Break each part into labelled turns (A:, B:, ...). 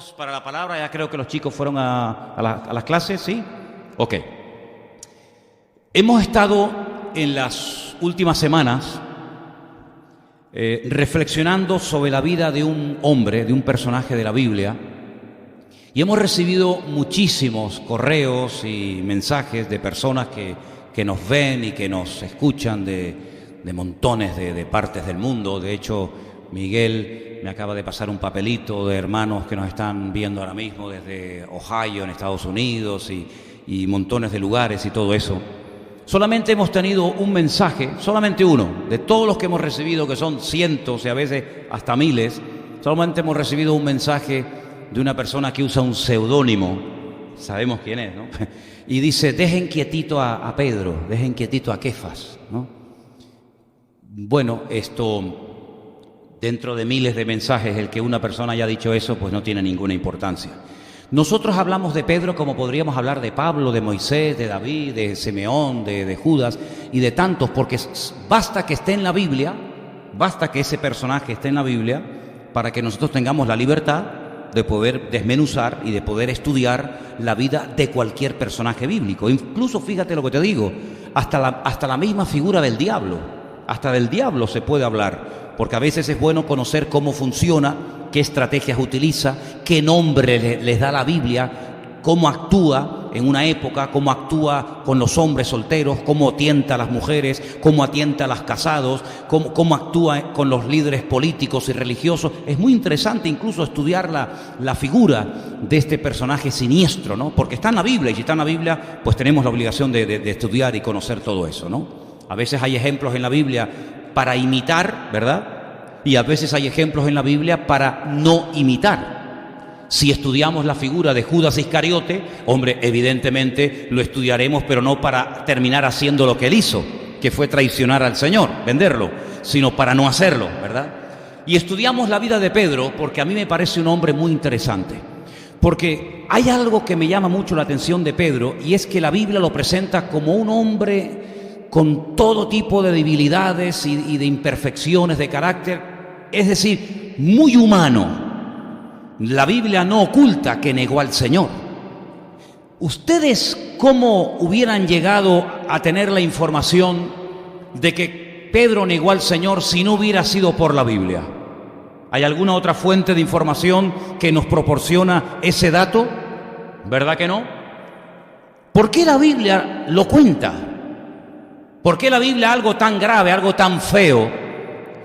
A: Listos para la palabra. Ya creo que los chicos fueron a las clases, ¿sí? Ok. Hemos estado en las últimas semanas reflexionando sobre la vida de un hombre, de un personaje de la Biblia, y hemos recibido muchísimos correos y mensajes de personas que nos ven y que nos escuchan de montones de partes del mundo. De hecho, Miguel me acaba de pasar un papelito de hermanos que nos están viendo ahora mismo desde Ohio, en Estados Unidos, y montones de lugares y todo eso. Solamente hemos tenido un mensaje, solamente uno, de todos los que hemos recibido, que son cientos y a veces hasta miles. Solamente hemos recibido un mensaje de una persona que usa un seudónimo, sabemos quién es, ¿no? Y dice: dejen quietito a Pedro, dejen quietito a Kefas, ¿no? Bueno, esto, dentro de miles de mensajes, el que una persona haya dicho eso, pues no tiene ninguna importancia. Nosotros hablamos de Pedro como podríamos hablar de Pablo, de Moisés, de David, de Simeón, de Judas y de tantos, porque basta que esté en la Biblia, basta que ese personaje esté en la Biblia para que nosotros tengamos la libertad de poder desmenuzar y de poder estudiar la vida de cualquier personaje bíblico. Incluso, fíjate lo que te digo, hasta la misma figura del diablo, hasta del diablo se puede hablar, porque a veces es bueno conocer cómo funciona, qué estrategias utiliza, qué nombre les da la Biblia, cómo actúa en una época, cómo actúa con los hombres solteros, cómo tienta a las mujeres, cómo atienta a los casados, cómo actúa con los líderes políticos y religiosos. Es muy interesante incluso estudiar la figura de este personaje siniestro, ¿no? Porque está en la Biblia, y si está en la Biblia, pues tenemos la obligación de estudiar y conocer todo eso, ¿no? A veces hay ejemplos en la Biblia para imitar, ¿verdad? Y a veces hay ejemplos en la Biblia para no imitar. Si estudiamos la figura de Judas Iscariote, hombre, evidentemente lo estudiaremos, pero no para terminar haciendo lo que él hizo, que fue traicionar al Señor, venderlo, sino para no hacerlo, ¿verdad? Y estudiamos la vida de Pedro porque a mí me parece un hombre muy interesante. Porque hay algo que me llama mucho la atención de Pedro, y es que la Biblia lo presenta como un hombre con todo tipo de debilidades y de imperfecciones de carácter. Es decir, muy humano. La Biblia no oculta que negó al Señor. ¿Ustedes cómo hubieran llegado a tener la información de que Pedro negó al Señor si no hubiera sido por la Biblia? ¿Hay alguna otra fuente de información que nos proporciona ese dato? ¿Verdad que no? ¿Por qué la Biblia lo cuenta? ¿Por qué la Biblia algo tan grave, algo tan feo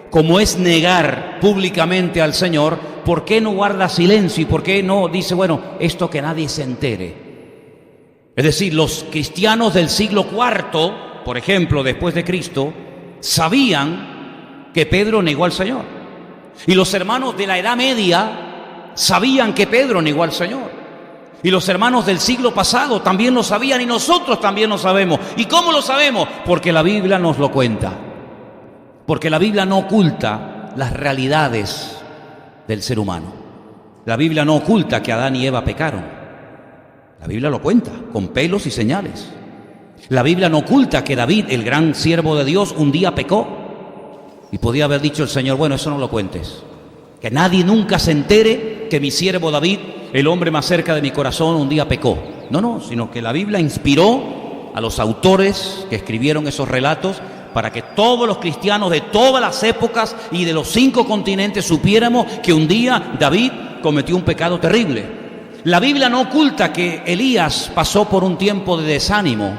A: como es negar públicamente al Señor, por qué no guarda silencio y por qué no dice, bueno, esto que nadie se entere? Es decir, los cristianos del siglo IV, por ejemplo, después de Cristo, sabían que Pedro negó al Señor. Y los hermanos de la Edad Media sabían que Pedro negó al Señor. Y los hermanos del siglo pasado también lo sabían, y nosotros también lo sabemos. ¿Y cómo lo sabemos? Porque la Biblia nos lo cuenta. Porque la Biblia no oculta las realidades del ser humano. La Biblia no oculta que Adán y Eva pecaron. La Biblia lo cuenta con pelos y señales. La Biblia no oculta que David, el gran siervo de Dios, un día pecó. Y podía haber dicho el Señor, bueno, eso no lo cuentes. Que nadie nunca se entere que mi siervo David, el hombre más cerca de mi corazón, un día pecó. No, sino que la Biblia inspiró a los autores que escribieron esos relatos para que todos los cristianos de todas las épocas y de los 5 continentes supiéramos que un día David cometió un pecado terrible. La Biblia no oculta que Elías pasó por un tiempo de desánimo.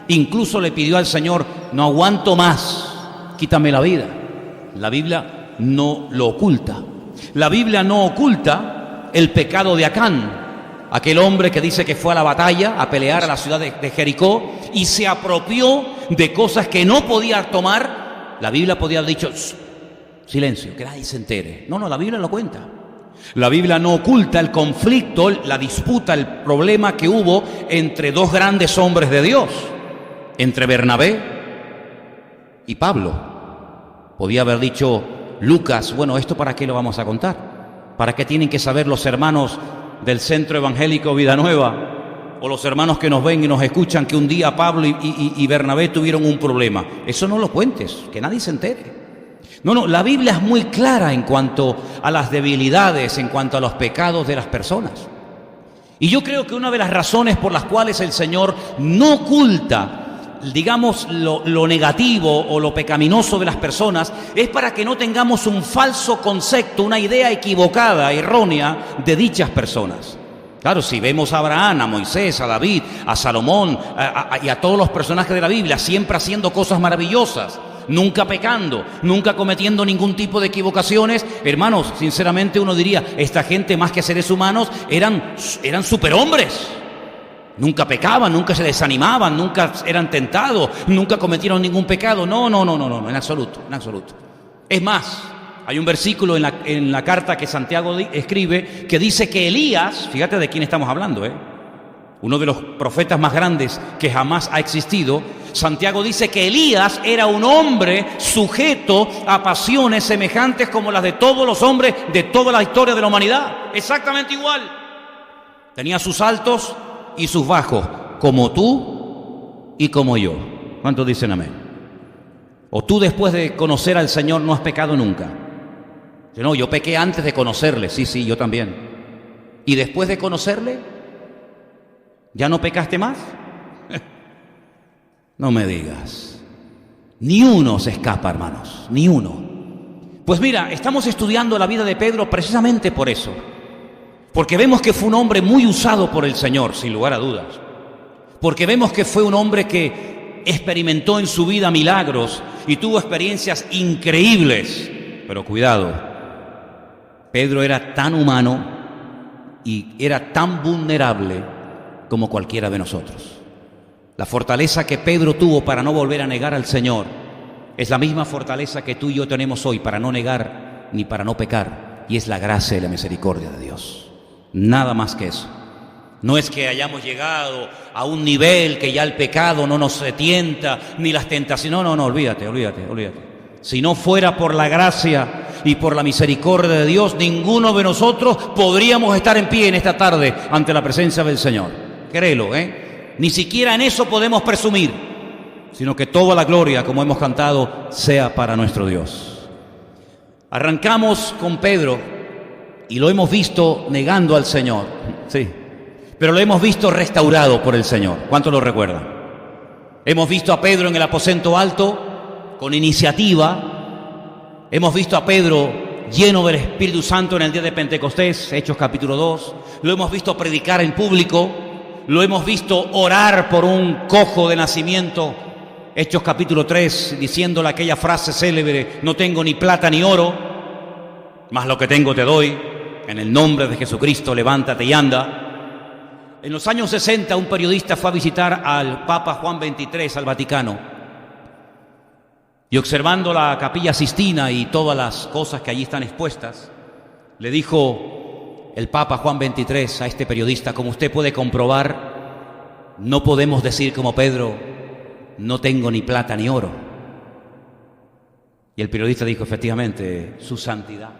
A: Incluso le pidió al Señor, no aguanto más, quítame la vida. La Biblia no lo oculta. La Biblia no oculta el pecado de Acán, aquel hombre que dice que fue a la batalla a pelear a la ciudad de Jericó y se apropió de cosas que no podía tomar. La Biblia podía haber dicho, silencio, que nadie se entere. No, la Biblia lo cuenta. La Biblia no oculta el conflicto, la disputa, el problema que hubo entre 2 grandes hombres de Dios, entre Bernabé y Pablo. Podía haber dicho Lucas, bueno, ¿esto para qué lo vamos a contar? ¿Para qué tienen que saber los hermanos del Centro Evangélico Vida Nueva o los hermanos que nos ven y nos escuchan que un día Pablo y Bernabé tuvieron un problema? Eso no lo cuentes, que nadie se entere. No, la Biblia es muy clara en cuanto a las debilidades, en cuanto a los pecados de las personas. Y yo creo que una de las razones por las cuales el Señor no oculta, digamos, lo negativo o lo pecaminoso de las personas es para que no tengamos un falso concepto, una idea equivocada, errónea de dichas personas. Claro, si vemos a Abraham, a Moisés, a David, a Salomón y a todos los personajes de la Biblia siempre haciendo cosas maravillosas, nunca pecando, nunca cometiendo ningún tipo de equivocaciones, hermanos, sinceramente uno diría, esta gente más que seres humanos eran superhombres. Nunca pecaban, nunca se desanimaban, nunca eran tentados, nunca cometieron ningún pecado. No, en absoluto, en absoluto. Es más, hay un versículo en la carta que Santiago escribe que dice que Elías, fíjate de quién estamos hablando, uno de los profetas más grandes que jamás ha existido, Santiago dice que Elías era un hombre sujeto a pasiones semejantes como las de todos los hombres de toda la historia de la humanidad. Exactamente igual. Tenía sus altos y sus bajos, como tú y como yo. ¿Cuántos dicen amén? ¿O tú después de conocer al Señor no has pecado nunca? No, yo pequé antes de conocerle. Sí, yo también. ¿Y después de conocerle? ¿Ya no pecaste más? No me digas. Ni uno se escapa, hermanos, ni uno. Pues mira, estamos estudiando la vida de Pedro precisamente por eso. Porque vemos que fue un hombre muy usado por el Señor, sin lugar a dudas. Porque vemos que fue un hombre que experimentó en su vida milagros y tuvo experiencias increíbles. Pero cuidado, Pedro era tan humano y era tan vulnerable como cualquiera de nosotros. La fortaleza que Pedro tuvo para no volver a negar al Señor es la misma fortaleza que tú y yo tenemos hoy para no negar ni para no pecar, y es la gracia y la misericordia de Dios. Nada más que eso. No es que hayamos llegado a un nivel que ya el pecado no nos tienta, ni las tentaciones. No, olvídate. Si no fuera por la gracia y por la misericordia de Dios, ninguno de nosotros podríamos estar en pie en esta tarde ante la presencia del Señor. Créelo, Ni siquiera en eso podemos presumir, sino que toda la gloria, como hemos cantado, sea para nuestro Dios. Arrancamos con Pedro y lo hemos visto negando al Señor, sí, pero lo hemos visto restaurado por el Señor. ¿Cuántos lo recuerdan? Hemos visto a Pedro en el aposento alto con iniciativa. Hemos visto a Pedro lleno del Espíritu Santo en el día de Pentecostés, Hechos capítulo 2. Lo hemos visto predicar en público. Lo hemos visto orar por un cojo de nacimiento, Hechos capítulo 3, diciéndole aquella frase célebre: no tengo ni plata ni oro, mas lo que tengo te doy, en el nombre de Jesucristo levántate y anda. En los años 60 un periodista fue a visitar al Papa Juan XXIII al Vaticano y, observando la Capilla Sistina y todas las cosas que allí están expuestas, le dijo el Papa Juan XXIII a este periodista: como usted puede comprobar, no podemos decir como Pedro, no tengo ni plata ni oro. Y el periodista dijo: efectivamente, su santidad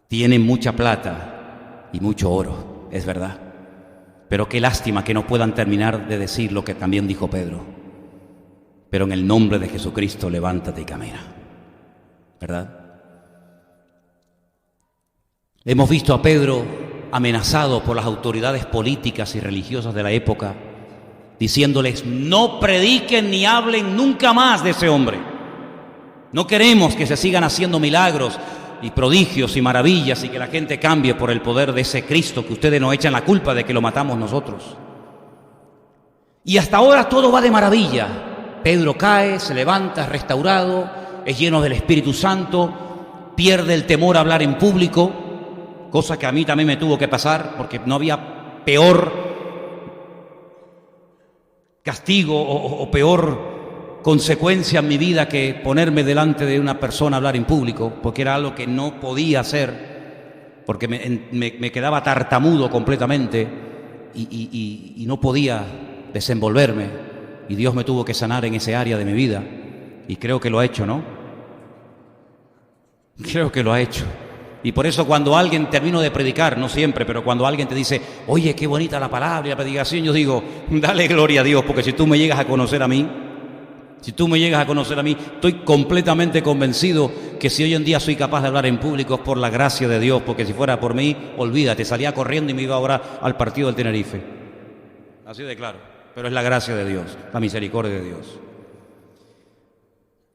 A: tiene mucha plata y mucho oro, es verdad. Pero qué lástima que no puedan terminar de decir lo que también dijo Pedro: pero en el nombre de Jesucristo levántate y camina. ¿Verdad? Hemos visto a Pedro amenazado por las autoridades políticas y religiosas de la época, diciéndoles: no prediquen ni hablen nunca más de ese hombre. No queremos que se sigan haciendo milagros y prodigios y maravillas y que la gente cambie por el poder de ese Cristo que ustedes nos echan la culpa de que lo matamos nosotros. Y hasta ahora todo va de maravilla. Pedro cae, se levanta, es restaurado, es lleno del Espíritu Santo, pierde el temor a hablar en público, cosa que a mí también me tuvo que pasar, porque no había peor castigo o peor consecuencia en mi vida que ponerme delante de una persona a hablar en público, porque era algo que no podía hacer, porque me quedaba tartamudo completamente y no podía desenvolverme, y Dios me tuvo que sanar en ese área de mi vida, y creo que lo ha hecho, ¿no? Creo que lo ha hecho. Y por eso cuando alguien, termino de predicar, no siempre, pero cuando alguien te dice: oye, qué bonita la palabra y la predicación, yo digo: dale gloria a Dios, porque si tú me llegas a conocer a mí, Si tú me llegas a conocer a mí, estoy completamente convencido que si hoy en día soy capaz de hablar en público es por la gracia de Dios, porque si fuera por mí, olvídate, salía corriendo y me iba ahora al partido del Tenerife. Así de claro, pero es la gracia de Dios, la misericordia de Dios.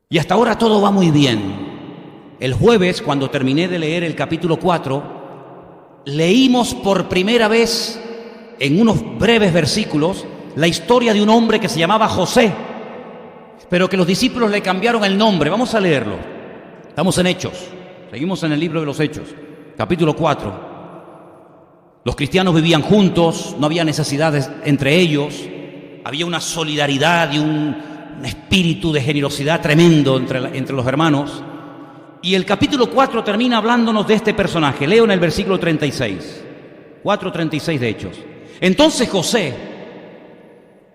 A: Y hasta ahora todo va muy bien. El jueves, cuando terminé de leer el capítulo 4, leímos por primera vez, en unos breves versículos, la historia de un hombre que se llamaba José, pero que los discípulos le cambiaron el nombre. Vamos a leerlo. Estamos en Hechos. Seguimos en el libro de los Hechos, capítulo 4. Los cristianos vivían juntos, no había necesidades entre ellos, había una solidaridad y un espíritu de generosidad tremendo entre los hermanos. Y el capítulo 4 termina hablándonos de este personaje. Leo en el versículo 36, 4:36 de Hechos. Entonces José,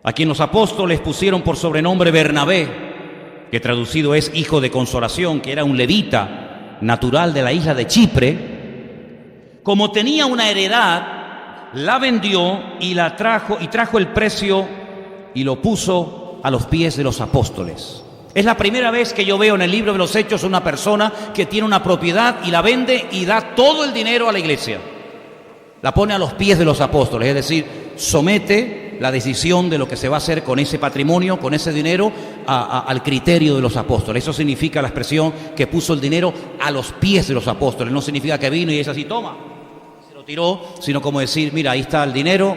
A: a quien los apóstoles pusieron por sobrenombre Bernabé, que traducido es hijo de consolación, que era un levita natural de la isla de Chipre, como tenía una heredad, la vendió y trajo el precio y lo puso a los pies de los apóstoles. Es la primera vez que yo veo en el libro de los Hechos una persona que tiene una propiedad y la vende y da todo el dinero a la iglesia. La pone a los pies de los apóstoles, es decir, somete la decisión de lo que se va a hacer con ese patrimonio, con ese dinero, al criterio de los apóstoles. Eso significa la expresión que puso el dinero a los pies de los apóstoles. No significa que vino y es así, toma, se lo tiró, sino como decir, mira, ahí está el dinero,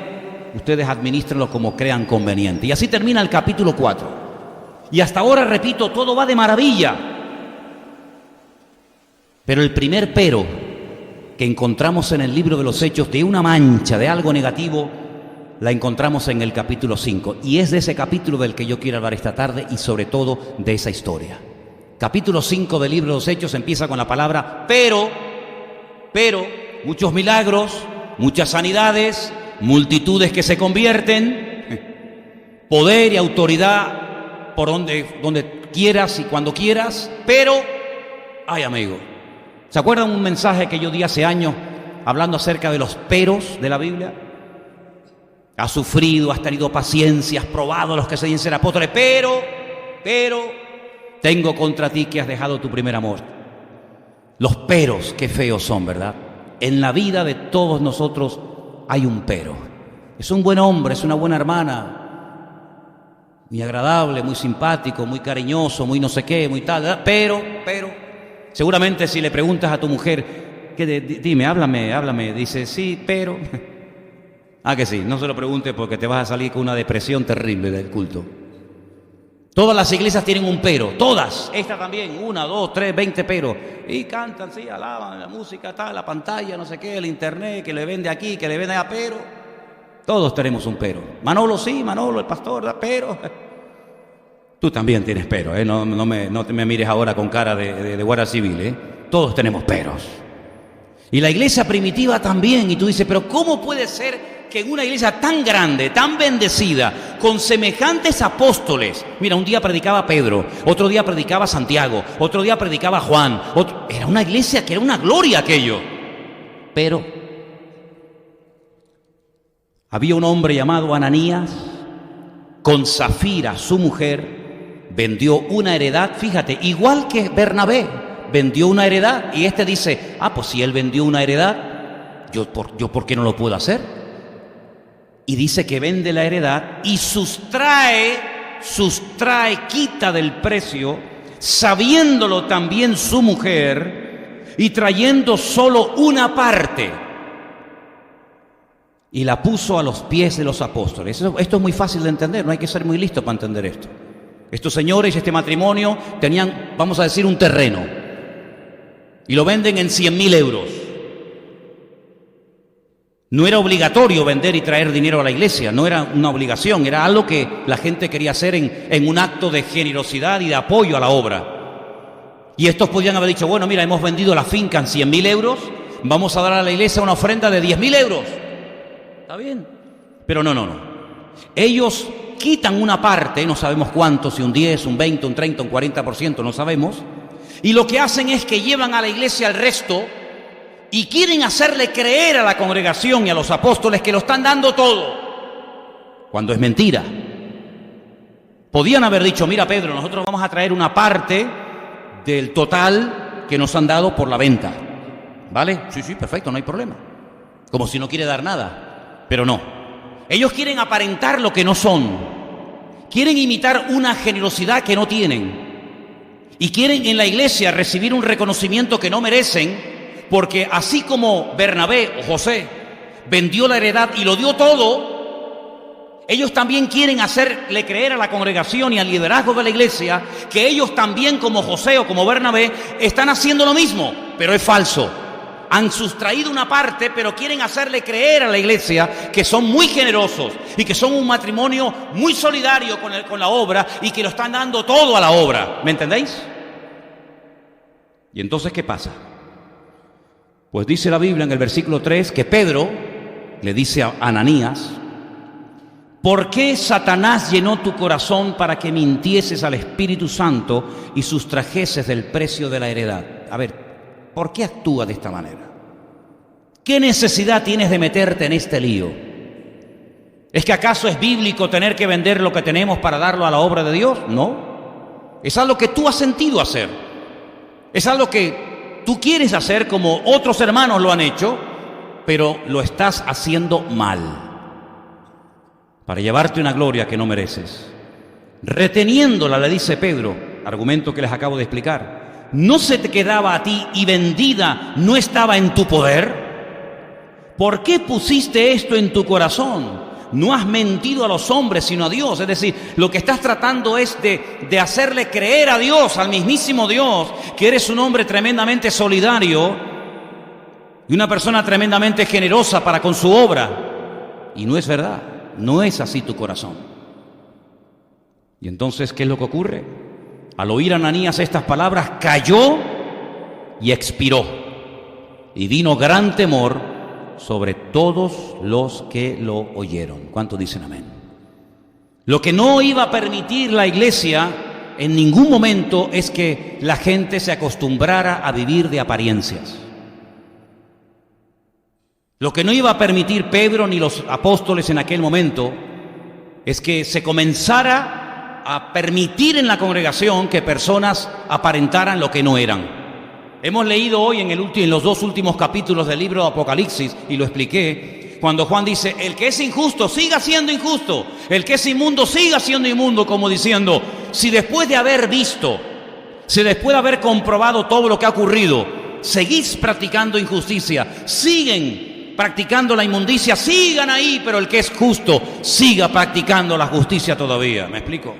A: ustedes administrenlo como crean conveniente. Y así termina el capítulo 4. Y hasta ahora, repito, todo va de maravilla. Pero el primer pero que encontramos en el libro de los Hechos de una mancha, de algo negativo, la encontramos en el capítulo 5. Y es de ese capítulo del que yo quiero hablar esta tarde y sobre todo de esa historia. Capítulo 5 del libro de los Hechos empieza con la palabra pero, muchos milagros, muchas sanidades, multitudes que se convierten, poder y autoridad por donde quieras y cuando quieras, pero, ay amigo, ¿se acuerdan un mensaje que yo di hace años hablando acerca de los peros de la Biblia? Has sufrido, has tenido paciencia, has probado a los que se dicen ser apóstoles, pero, tengo contra ti que has dejado tu primer amor. Los peros, qué feos son, ¿verdad? En la vida de todos nosotros hay un pero. Es un buen hombre, es una buena hermana, muy agradable, muy simpático, muy cariñoso, muy no sé qué, muy tal, ¿verdad? Pero, seguramente si le preguntas a tu mujer, dime, háblame, dice, sí, pero... que sí, no se lo pregunte porque te vas a salir con una depresión terrible del culto. Todas las iglesias tienen un pero, todas, esta también, 1, 2, 3, 20 pero. Y cantan, sí, alaban, la música, tal, la pantalla, no sé qué, el internet, que le vende aquí, que le vende allá, pero. Todos tenemos un pero. Manolo sí, Manolo, el pastor, pero. Tú también tienes pero, no me mires ahora con cara de guardia civil, Todos tenemos peros. Y la iglesia primitiva también, y tú dices, pero ¿cómo puede ser que en una iglesia tan grande, tan bendecida, con semejantes apóstoles, mira, un día predicaba Pedro, otro día predicaba Santiago, otro día predicaba Juan, era una iglesia que era una gloria aquello, pero había un hombre llamado Ananías, con Zafira, su mujer, vendió una heredad, fíjate, igual que Bernabé, vendió una heredad, y este dice, pues si él vendió una heredad, yo ¿por qué no lo puedo hacer? Y dice que vende la heredad y sustrae, quita del precio, sabiéndolo también su mujer, y trayendo solo una parte, y la puso a los pies de los apóstoles. Esto es muy fácil de entender, no hay que ser muy listo para entender esto. Estos señores, este matrimonio, tenían, vamos a decir, un terreno, y lo venden en 100.000 euros. No era obligatorio vender y traer dinero a la iglesia, no era una obligación, era algo que la gente quería hacer en un acto de generosidad y de apoyo a la obra. Y estos podían haber dicho, bueno, mira, hemos vendido la finca en 100.000 euros, vamos a dar a la iglesia una ofrenda de 10.000 euros. ¿Está bien? Pero no. Ellos quitan una parte, no sabemos cuánto, si un 10, un 20, un 30, un 40%, no sabemos, y lo que hacen es que llevan a la iglesia el resto y quieren hacerle creer a la congregación y a los apóstoles que lo están dando todo, cuando es mentira. Podían haber dicho, mira Pedro, nosotros vamos a traer una parte del total que nos han dado por la venta. ¿Vale? Sí, perfecto, no hay problema. Como si no quiere dar nada. Pero no. Ellos quieren aparentar lo que no son. Quieren imitar una generosidad que no tienen. Y quieren en la iglesia recibir un reconocimiento que no merecen, porque así como Bernabé o José vendió la heredad y lo dio todo, ellos también quieren hacerle creer a la congregación y al liderazgo de la iglesia que ellos también, como José o como Bernabé, están haciendo lo mismo, pero es falso. Han sustraído una parte, pero quieren hacerle creer a la iglesia que son muy generosos y que son un matrimonio muy solidario con la obra y que lo están dando todo a la obra. ¿Me entendéis? ¿Y entonces qué pasa? Pues dice la Biblia en el versículo 3 que Pedro le dice a Ananías: ¿por qué Satanás llenó tu corazón para que mintieses al Espíritu Santo y sustrajeses del precio de la heredad? A ver, ¿por qué actúa de esta manera? ¿Qué necesidad tienes de meterte en este lío? ¿Es que acaso es bíblico tener que vender lo que tenemos para darlo a la obra de Dios? No. Es algo que tú has sentido hacer. Es algo que tú quieres hacer como otros hermanos lo han hecho, pero lo estás haciendo mal, para llevarte una gloria que no mereces. Reteniéndola, le dice Pedro, argumento que les acabo de explicar. ¿No se te quedaba a ti y vendida no estaba en tu poder? ¿Por qué pusiste esto en tu corazón? No has mentido a los hombres, sino a Dios. Es decir, lo que estás tratando es de hacerle creer a Dios, al mismísimo Dios, que eres un hombre tremendamente solidario y una persona tremendamente generosa para con su obra. Y no es verdad, no es así tu corazón. Y entonces, ¿qué es lo que ocurre? Al oír a Ananías estas palabras, cayó y expiró. Y vino gran temor sobre todos los que lo oyeron. ¿Cuántos dicen amén? Lo que no iba a permitir la iglesia en ningún momento es que la gente se acostumbrara a vivir de apariencias. Lo que no iba a permitir Pedro ni los apóstoles en aquel momento es que se comenzara a permitir en la congregación que personas aparentaran lo que no eran. Hemos leído hoy en los 2 últimos capítulos del libro de Apocalipsis, y lo expliqué, cuando Juan dice: el que es injusto siga siendo injusto, el que es inmundo siga siendo inmundo, como diciendo, si después de haber visto, si después de haber comprobado todo lo que ha ocurrido, seguís practicando injusticia, siguen practicando la inmundicia, sigan ahí, pero el que es justo siga practicando la justicia todavía. ¿Me explico?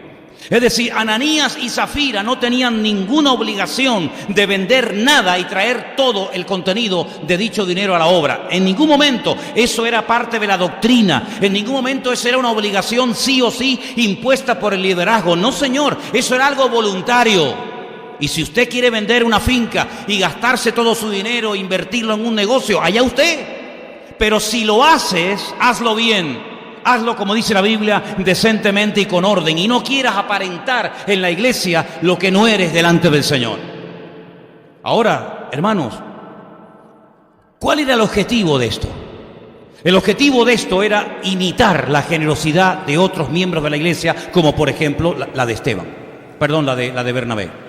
A: Es decir, Ananías y Zafira no tenían ninguna obligación de vender nada y traer todo el contenido de dicho dinero a la obra. En ningún momento eso era parte de la doctrina. En ningún momento eso era una obligación sí o sí impuesta por el liderazgo. No, señor, eso era algo voluntario. Y si usted quiere vender una finca y gastarse todo su dinero, invertirlo en un negocio, allá usted. Pero si lo haces, hazlo bien. Hazlo, como dice la Biblia, decentemente y con orden. Y no quieras aparentar en la iglesia lo que no eres delante del Señor. Ahora, hermanos, ¿cuál era el objetivo de esto? El objetivo de esto era imitar la generosidad de otros miembros de la iglesia, como por ejemplo la de Esteban. Perdón, la de Bernabé.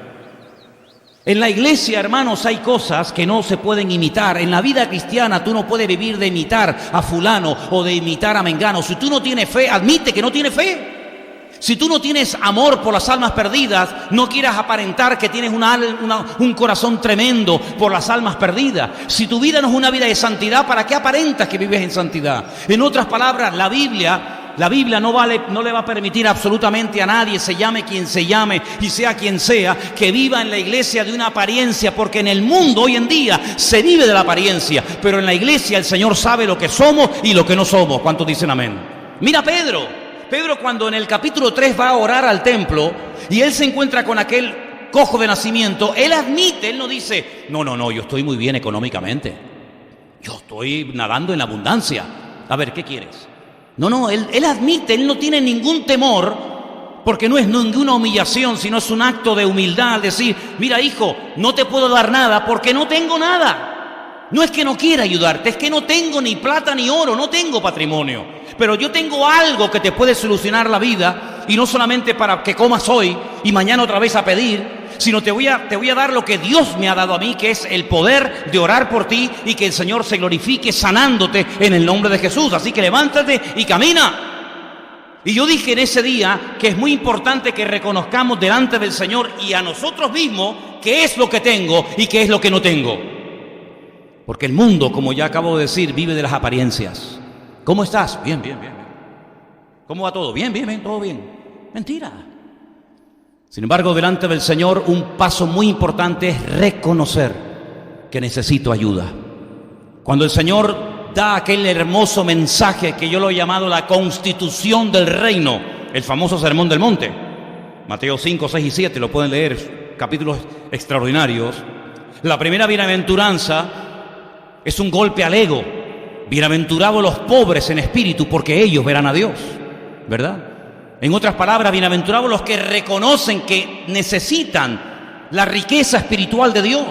A: En la iglesia, hermanos, hay cosas que no se pueden imitar. En la vida cristiana tú no puedes vivir de imitar a fulano o de imitar a mengano. Si tú no tienes fe, admite que no tienes fe. Si tú no tienes amor por las almas perdidas, no quieras aparentar que tienes un corazón tremendo por las almas perdidas. Si tu vida no es una vida de santidad, ¿para qué aparentas que vives en santidad? En otras palabras, la Biblia no le va a permitir absolutamente a nadie, se llame quien se llame y sea quien sea, que viva en la iglesia de una apariencia, porque en el mundo hoy en día se vive de la apariencia, pero en la iglesia el Señor sabe lo que somos y lo que no somos. ¿Cuántos dicen amén? Mira Pedro cuando en el capítulo 3 va a orar al templo y él se encuentra con aquel cojo de nacimiento, él admite, él no dice, no, yo estoy muy bien económicamente, yo estoy nadando en la abundancia, a ver, ¿qué quieres? No, él admite, él no tiene ningún temor, porque no es ninguna humillación, sino es un acto de humildad, decir, mira hijo, no te puedo dar nada porque no tengo nada. No es que no quiera ayudarte, es que no tengo ni plata ni oro, no tengo patrimonio, pero yo tengo algo que te puede solucionar la vida y no solamente para que comas hoy y mañana otra vez a pedir, sino te voy a dar lo que Dios me ha dado a mí, que es el poder de orar por ti y que el Señor se glorifique sanándote en el nombre de Jesús. Así que levántate y camina. Y yo dije en ese día que es muy importante que reconozcamos delante del Señor y a nosotros mismos qué es lo que tengo y qué es lo que no tengo. Porque el mundo, como ya acabo de decir, vive de las apariencias. ¿Cómo estás? Bien, bien, bien. ¿Cómo va todo? Bien, bien, bien, todo bien. Mentira. Sin embargo, delante del Señor, un paso muy importante es reconocer que necesito ayuda. Cuando el Señor da aquel hermoso mensaje que yo lo he llamado la constitución del reino, el famoso Sermón del Monte, Mateo 5, 6 y 7, lo pueden leer, capítulos extraordinarios. La primera bienaventuranza es un golpe al ego. Bienaventurados los pobres en espíritu, porque ellos verán a Dios, ¿verdad? En otras palabras, bienaventurados los que reconocen que necesitan la riqueza espiritual de Dios.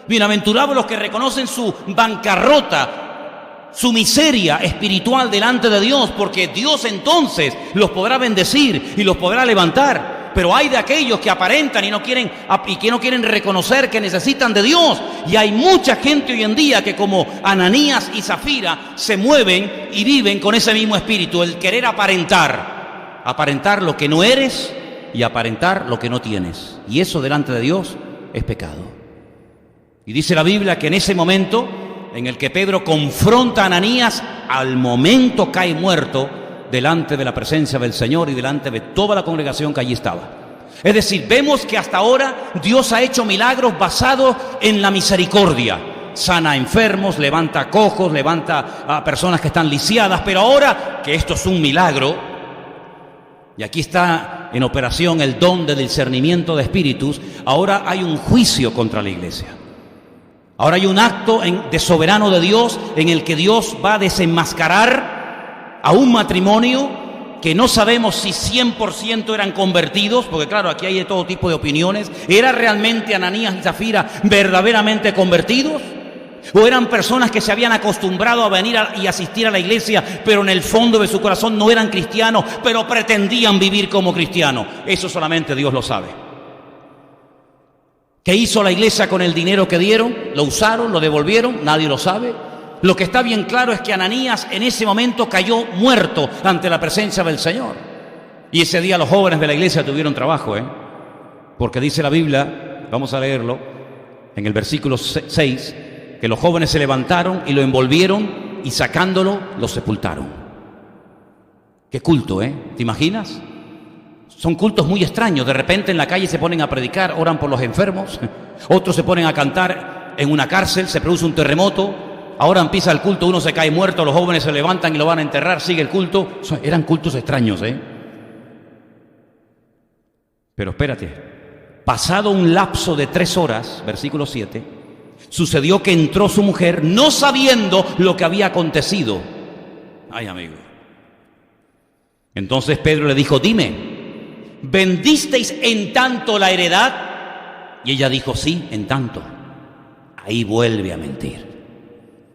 A: Bienaventurados los que reconocen su bancarrota, su miseria espiritual delante de Dios, porque Dios entonces los podrá bendecir y los podrá levantar. Pero hay de aquellos que aparentan que no quieren reconocer que necesitan de Dios. Y hay mucha gente hoy en día que, como Ananías y Zafira, se mueven y viven con ese mismo espíritu, el querer aparentar lo que no eres y aparentar lo que no tienes. Y eso delante de Dios es pecado. Y dice la Biblia que en ese momento en el que Pedro confronta a Ananías, al momento cae muerto delante de la presencia del Señor y delante de toda la congregación que allí estaba. Es decir, vemos que hasta ahora Dios ha hecho milagros basados en la misericordia. Sana a enfermos, levanta a cojos, levanta a personas que están lisiadas, pero ahora que esto es un milagro, y aquí está en operación el don de discernimiento de espíritus, ahora hay un juicio contra la iglesia. Ahora hay un acto de soberano de Dios en el que Dios va a desenmascarar a un matrimonio que no sabemos si 100% eran convertidos, porque claro, aquí hay de todo tipo de opiniones. ¿Era realmente Ananías y Zafira verdaderamente convertidos? ¿O eran personas que se habían acostumbrado a venir y asistir a la iglesia, pero en el fondo de su corazón no eran cristianos, pero pretendían vivir como cristianos? Eso solamente Dios lo sabe. ¿Qué hizo la iglesia con el dinero que dieron? ¿Lo usaron? ¿Lo devolvieron? Nadie lo sabe. Lo que está bien claro es que Ananías en ese momento cayó muerto ante la presencia del Señor. Y ese día los jóvenes de la iglesia tuvieron trabajo, porque dice la Biblia, vamos a leerlo, en el versículo 6, que los jóvenes se levantaron y lo envolvieron y sacándolo lo sepultaron. Qué culto, ¿te imaginas? Son cultos muy extraños. De repente en la calle se ponen a predicar, oran por los enfermos. Otros se ponen a cantar en una cárcel, se produce un terremoto. Ahora empieza el culto, uno se cae muerto, los jóvenes se levantan y lo van a enterrar, sigue el culto. Eran cultos extraños, Pero espérate. Pasado un lapso de 3 horas, versículo 7, sucedió que entró su mujer no sabiendo lo que había acontecido. Ay, amigo. Entonces Pedro le dijo, dime, ¿vendisteis en tanto la heredad? Y ella dijo, sí, en tanto. Ahí vuelve a mentir.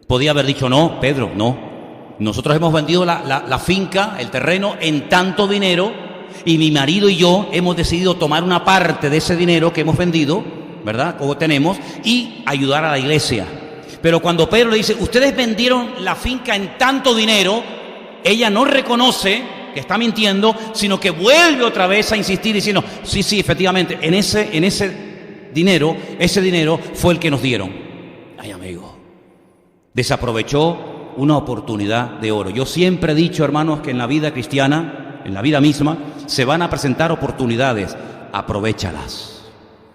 A: Podía haber dicho, no, Pedro, no. Nosotros hemos vendido la finca, el terreno, en tanto dinero, y mi marido y yo hemos decidido tomar una parte de ese dinero que hemos vendido, ¿verdad?, como tenemos, y ayudar a la iglesia. Pero cuando Pedro le dice, ustedes vendieron la finca en tanto dinero, ella no reconoce que está mintiendo, sino que vuelve otra vez a insistir diciendo, sí, efectivamente, en ese dinero fue el que nos dieron. Ay, amigo, desaprovechó una oportunidad de oro. Yo siempre he dicho, hermanos, que en la vida cristiana, en la vida misma, se van a presentar oportunidades. Aprovéchalas.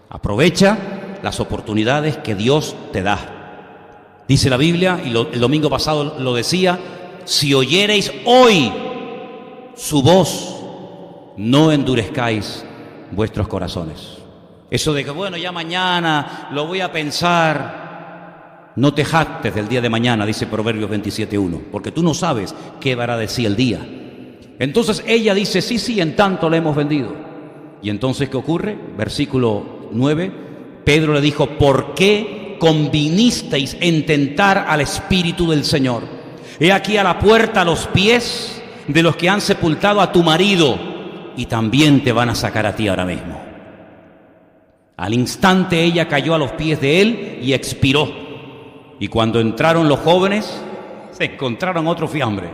A: Aprovecha las oportunidades que Dios te da. Dice la Biblia, y el domingo pasado lo decía, si oyereis hoy su voz, no endurezcáis vuestros corazones. Eso de que, bueno, ya mañana lo voy a pensar, no te jactes del día de mañana, dice Proverbios 27:1, porque tú no sabes qué dará de sí el día. Entonces ella dice, sí, en tanto la hemos vendido. Y entonces, ¿qué ocurre? Versículo 9, Pedro le dijo, ¿por qué convinisteis en tentar al Espíritu del Señor? He aquí a la puerta los pies de los que han sepultado a tu marido. y también te van a sacar a ti ahora mismo. Al instante ella cayó a los pies de él y expiró. Y cuando entraron los jóvenes, se encontraron otro fiambre.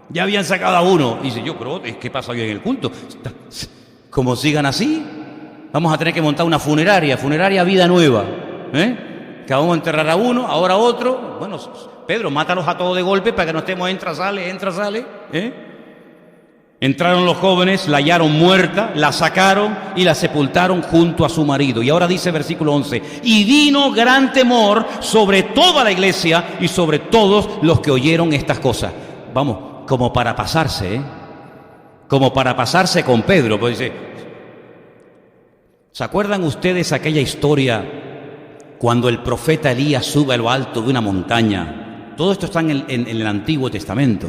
A: Ya habían sacado a uno. Y dice, pero ¿qué pasa hoy en el culto? Como sigan así, vamos a tener que montar una funeraria Vida Nueva. Que vamos a enterrar a uno, ahora a otro. Bueno, Pedro, mátalos a todos de golpe para que no estemos entra, sale. Entraron los jóvenes, la hallaron muerta, la sacaron y la sepultaron junto a su marido. Y ahora dice versículo 11, y vino gran temor sobre toda la iglesia y sobre todos los que oyeron estas cosas. Vamos, como para pasarse, como para pasarse con Pedro. Pues dice, ¿se acuerdan ustedes aquella historia cuando el profeta Elías sube a lo alto de una montaña? Todo esto está en el Antiguo Testamento.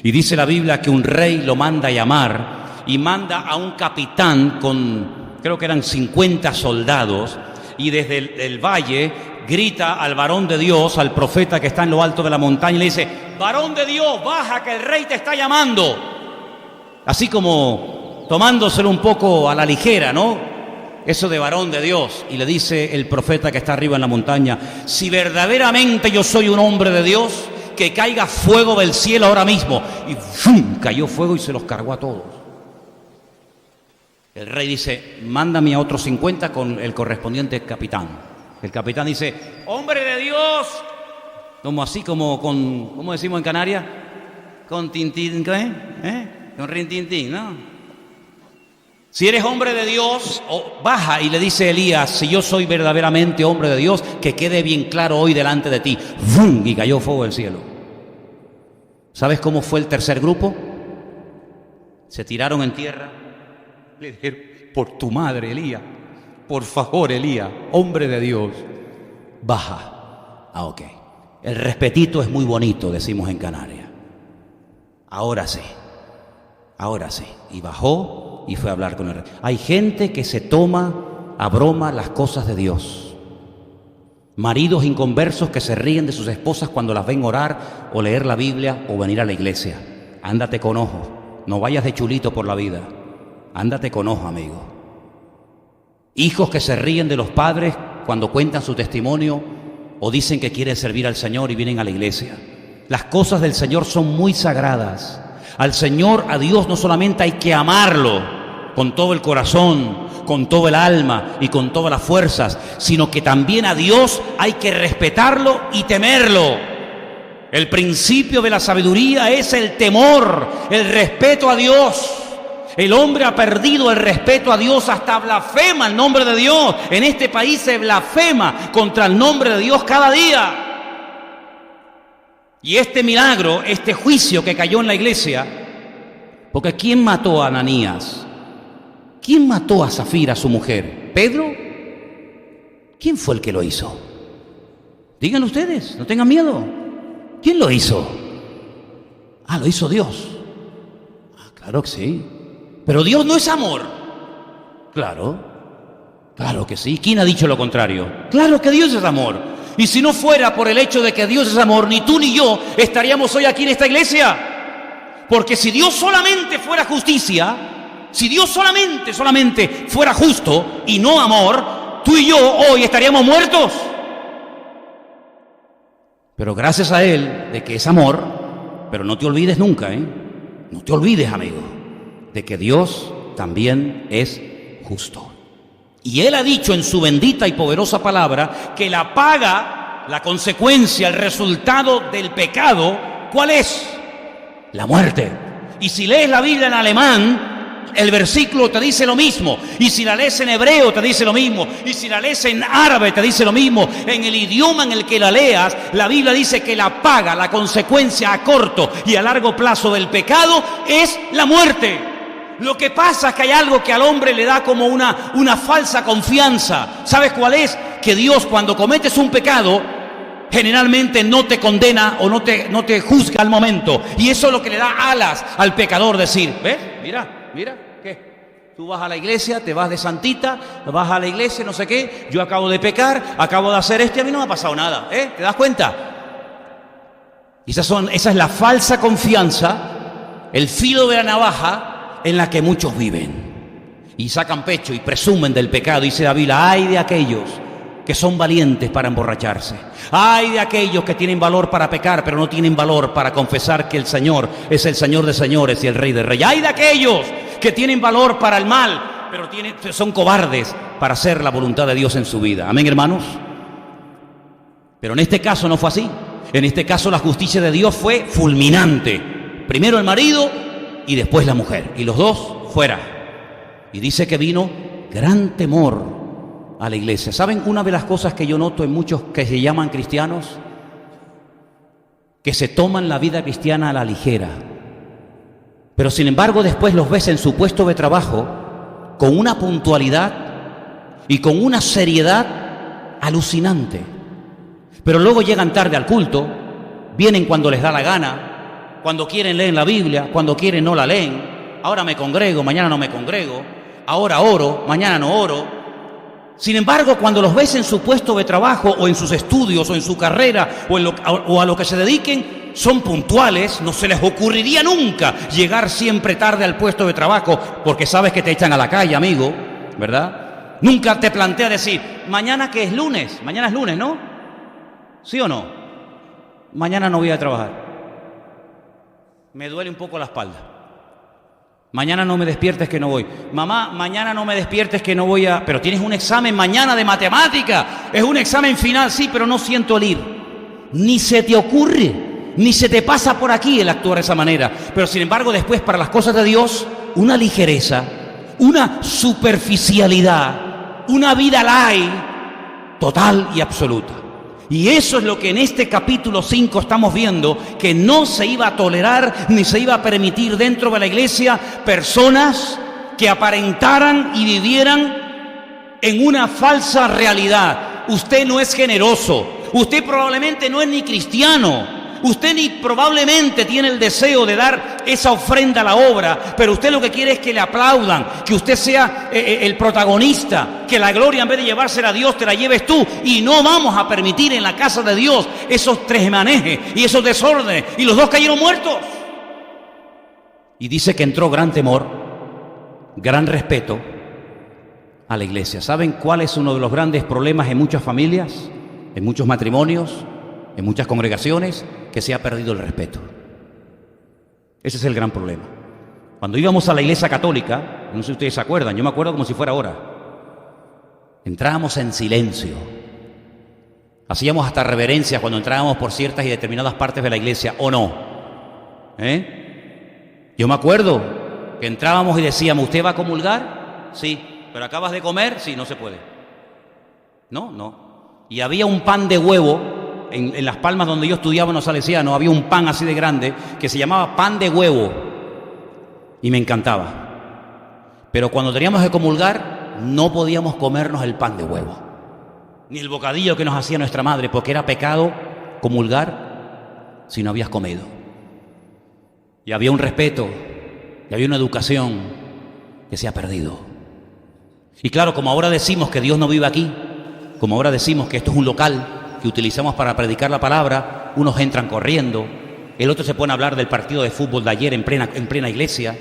A: Y dice la Biblia que un rey lo manda a llamar y manda a un capitán con, creo que eran 50 soldados, y desde el valle grita al varón de Dios, al profeta que está en lo alto de la montaña, y le dice, varón de Dios, baja que el rey te está llamando. Así como tomándoselo un poco a la ligera, ¿no? Eso de varón de Dios. Y le dice el profeta que está arriba en la montaña, si verdaderamente yo soy un hombre de Dios, que caiga fuego del cielo ahora mismo. Y ¡fum! Cayó fuego y se los cargó a todos. El rey dice, mándame a otros 50 con el correspondiente capitán. El capitán dice, hombre de Dios, como así como con, ¿cómo decimos en Canarias? Con tintín, con rintintín, ¿no? Si eres hombre de Dios, baja. Y le dice Elías, si yo soy verdaderamente hombre de Dios, que quede bien claro hoy delante de ti. ¡Bum! Y cayó fuego del cielo. ¿Sabes cómo fue el tercer grupo? Se tiraron en tierra. Le dijeron, por tu madre, Elías, por favor, Elías, hombre de Dios, baja. Ok. El respetito es muy bonito, decimos en Canarias. Ahora sí. Y bajó y fue a hablar con el rey. Hay gente que se toma a broma las cosas de Dios. Maridos inconversos que se ríen de sus esposas cuando las ven orar o leer la Biblia o venir a la iglesia. Ándate con ojo, no vayas de chulito por la vida. Ándate con ojo, amigo. Hijos que se ríen de los padres cuando cuentan su testimonio o dicen que quieren servir al Señor y vienen a la iglesia. Las cosas del Señor son muy sagradas. Al Señor, a Dios, no solamente hay que amarlo con todo el corazón, con todo el alma y con todas las fuerzas, sino que también a Dios hay que respetarlo y temerlo. El principio de la sabiduría es el temor, el respeto a Dios. El hombre ha perdido el respeto a Dios, hasta blasfema el nombre de Dios. En este país se blasfema contra el nombre de Dios cada día. Y este milagro, este juicio que cayó en la iglesia, porque ¿quién mató a Ananías? ¿Quién mató a Zafira, su mujer? ¿Pedro? ¿Quién fue el que lo hizo? Díganlo ustedes, no tengan miedo. ¿Quién lo hizo? Lo hizo Dios. Claro que sí. Pero Dios no es amor. Claro que sí. ¿Quién ha dicho lo contrario? Claro que Dios es amor. Y si no fuera por el hecho de que Dios es amor, ni tú ni yo estaríamos hoy aquí en esta iglesia. Porque si Dios solamente fuera justicia, si Dios solamente fuera justo y no amor, tú y yo hoy estaríamos muertos. Pero gracias a Él, de que es amor, pero no te olvides nunca, no te olvides, amigo, de que Dios también es justo. Y Él ha dicho en su bendita y poderosa palabra que la paga, la consecuencia, el resultado del pecado, ¿cuál es? La muerte. Y si lees la Biblia en alemán, el versículo te dice lo mismo. Y si la lees en hebreo te dice lo mismo. Y si la lees en árabe te dice lo mismo. En el idioma en el que la leas, la Biblia dice que la paga, la consecuencia a corto y a largo plazo del pecado es la muerte. Lo que pasa es que hay algo que al hombre le da como una falsa confianza. ¿Sabes cuál es? Que Dios, cuando cometes un pecado, generalmente no te condena o no te juzga al momento. Y eso es lo que le da alas al pecador, decir, ¿ves? Mira, ¿qué? Tú vas a la iglesia, te vas de santita, vas a la iglesia, no sé qué, yo acabo de pecar, acabo de hacer esto y a mí no me ha pasado nada, ¿Te das cuenta? Esa es la falsa confianza, el filo de la navaja, en la que muchos viven. Y sacan pecho y presumen del pecado. Dice David, ay de aquellos que son valientes para emborracharse. Ay de aquellos que tienen valor para pecar, pero no tienen valor para confesar que el Señor es el Señor de señores y el Rey de reyes. Ay de aquellos que tienen valor para el mal, pero son cobardes para hacer la voluntad de Dios en su vida. Amén, hermanos. Pero en este caso no fue así. En este caso la justicia de Dios fue fulminante. Primero el marido y después la mujer. Y los dos fuera. Y dice que vino gran temor a la iglesia. ¿Saben una de las cosas que yo noto en muchos que se llaman cristianos? Que se toman la vida cristiana a la ligera. Pero sin embargo después los ves en su puesto de trabajo con una puntualidad y con una seriedad alucinante. Pero luego llegan tarde al culto, vienen cuando les da la gana, cuando quieren leen la Biblia, cuando quieren no la leen. Ahora me congrego, mañana no me congrego. Ahora oro, mañana no oro. Sin embargo, cuando los ves en su puesto de trabajo o en sus estudios o en su carrera o a lo que se dediquen, son puntuales. No se les ocurriría nunca llegar siempre tarde al puesto de trabajo porque sabes que te echan a la calle, amigo, ¿verdad? Nunca te plantea decir, mañana que es lunes, mañana es lunes, ¿no? ¿Sí o no? Mañana no voy a trabajar. Me duele un poco la espalda. Mañana no me despiertes que no voy. Mamá, mañana no me despiertes que no voy a... Pero tienes un examen mañana de matemática. Es un examen final, sí, pero no siento el ir. Ni se te ocurre, ni se te pasa por aquí el actuar de esa manera. Pero sin embargo después para las cosas de Dios, una ligereza, una superficialidad, una vida light, total y absoluta. Y eso es lo que en este capítulo 5 estamos viendo, que no se iba a tolerar ni se iba a permitir dentro de la iglesia personas que aparentaran y vivieran en una falsa realidad. Usted no es generoso, usted probablemente no es ni cristiano, usted ni probablemente tiene el deseo de dar esa ofrenda a la obra, pero usted lo que quiere es que le aplaudan, que usted sea el protagonista, que la gloria en vez de llevársela a Dios te la lleves tú. Y no vamos a permitir en la casa de Dios esos tresmanejes y esos desórdenes. Y los dos cayeron muertos. Y dice que entró gran temor, gran respeto a la iglesia. ¿Saben cuál es uno de los grandes problemas en muchas familias, en muchos matrimonios, en muchas congregaciones? Que se ha perdido el respeto. Ese es el gran problema. Cuando íbamos a la iglesia católica, no sé si ustedes se acuerdan, yo me acuerdo como si fuera ahora, entrábamos en silencio. Hacíamos hasta reverencias cuando entrábamos por ciertas y determinadas partes de la iglesia, ¿o no? Yo me acuerdo que entrábamos y decíamos, ¿usted va a comulgar? Sí. ¿Pero acabas de comer? Sí, no se puede. No. Y había un pan de huevo. En Las Palmas, donde yo estudiaba en los salesianos, había un pan así de grande que se llamaba pan de huevo y me encantaba. Pero cuando teníamos que comulgar no podíamos comernos el pan de huevo ni el bocadillo que nos hacía nuestra madre, porque era pecado comulgar si no habías comido. Y había un respeto y había una educación que se ha perdido. Y claro, como ahora decimos que Dios no vive aquí, como ahora decimos que esto es un local que utilizamos para predicar la palabra, unos entran corriendo, el otro se pone a hablar del partido de fútbol de ayer en plena iglesia,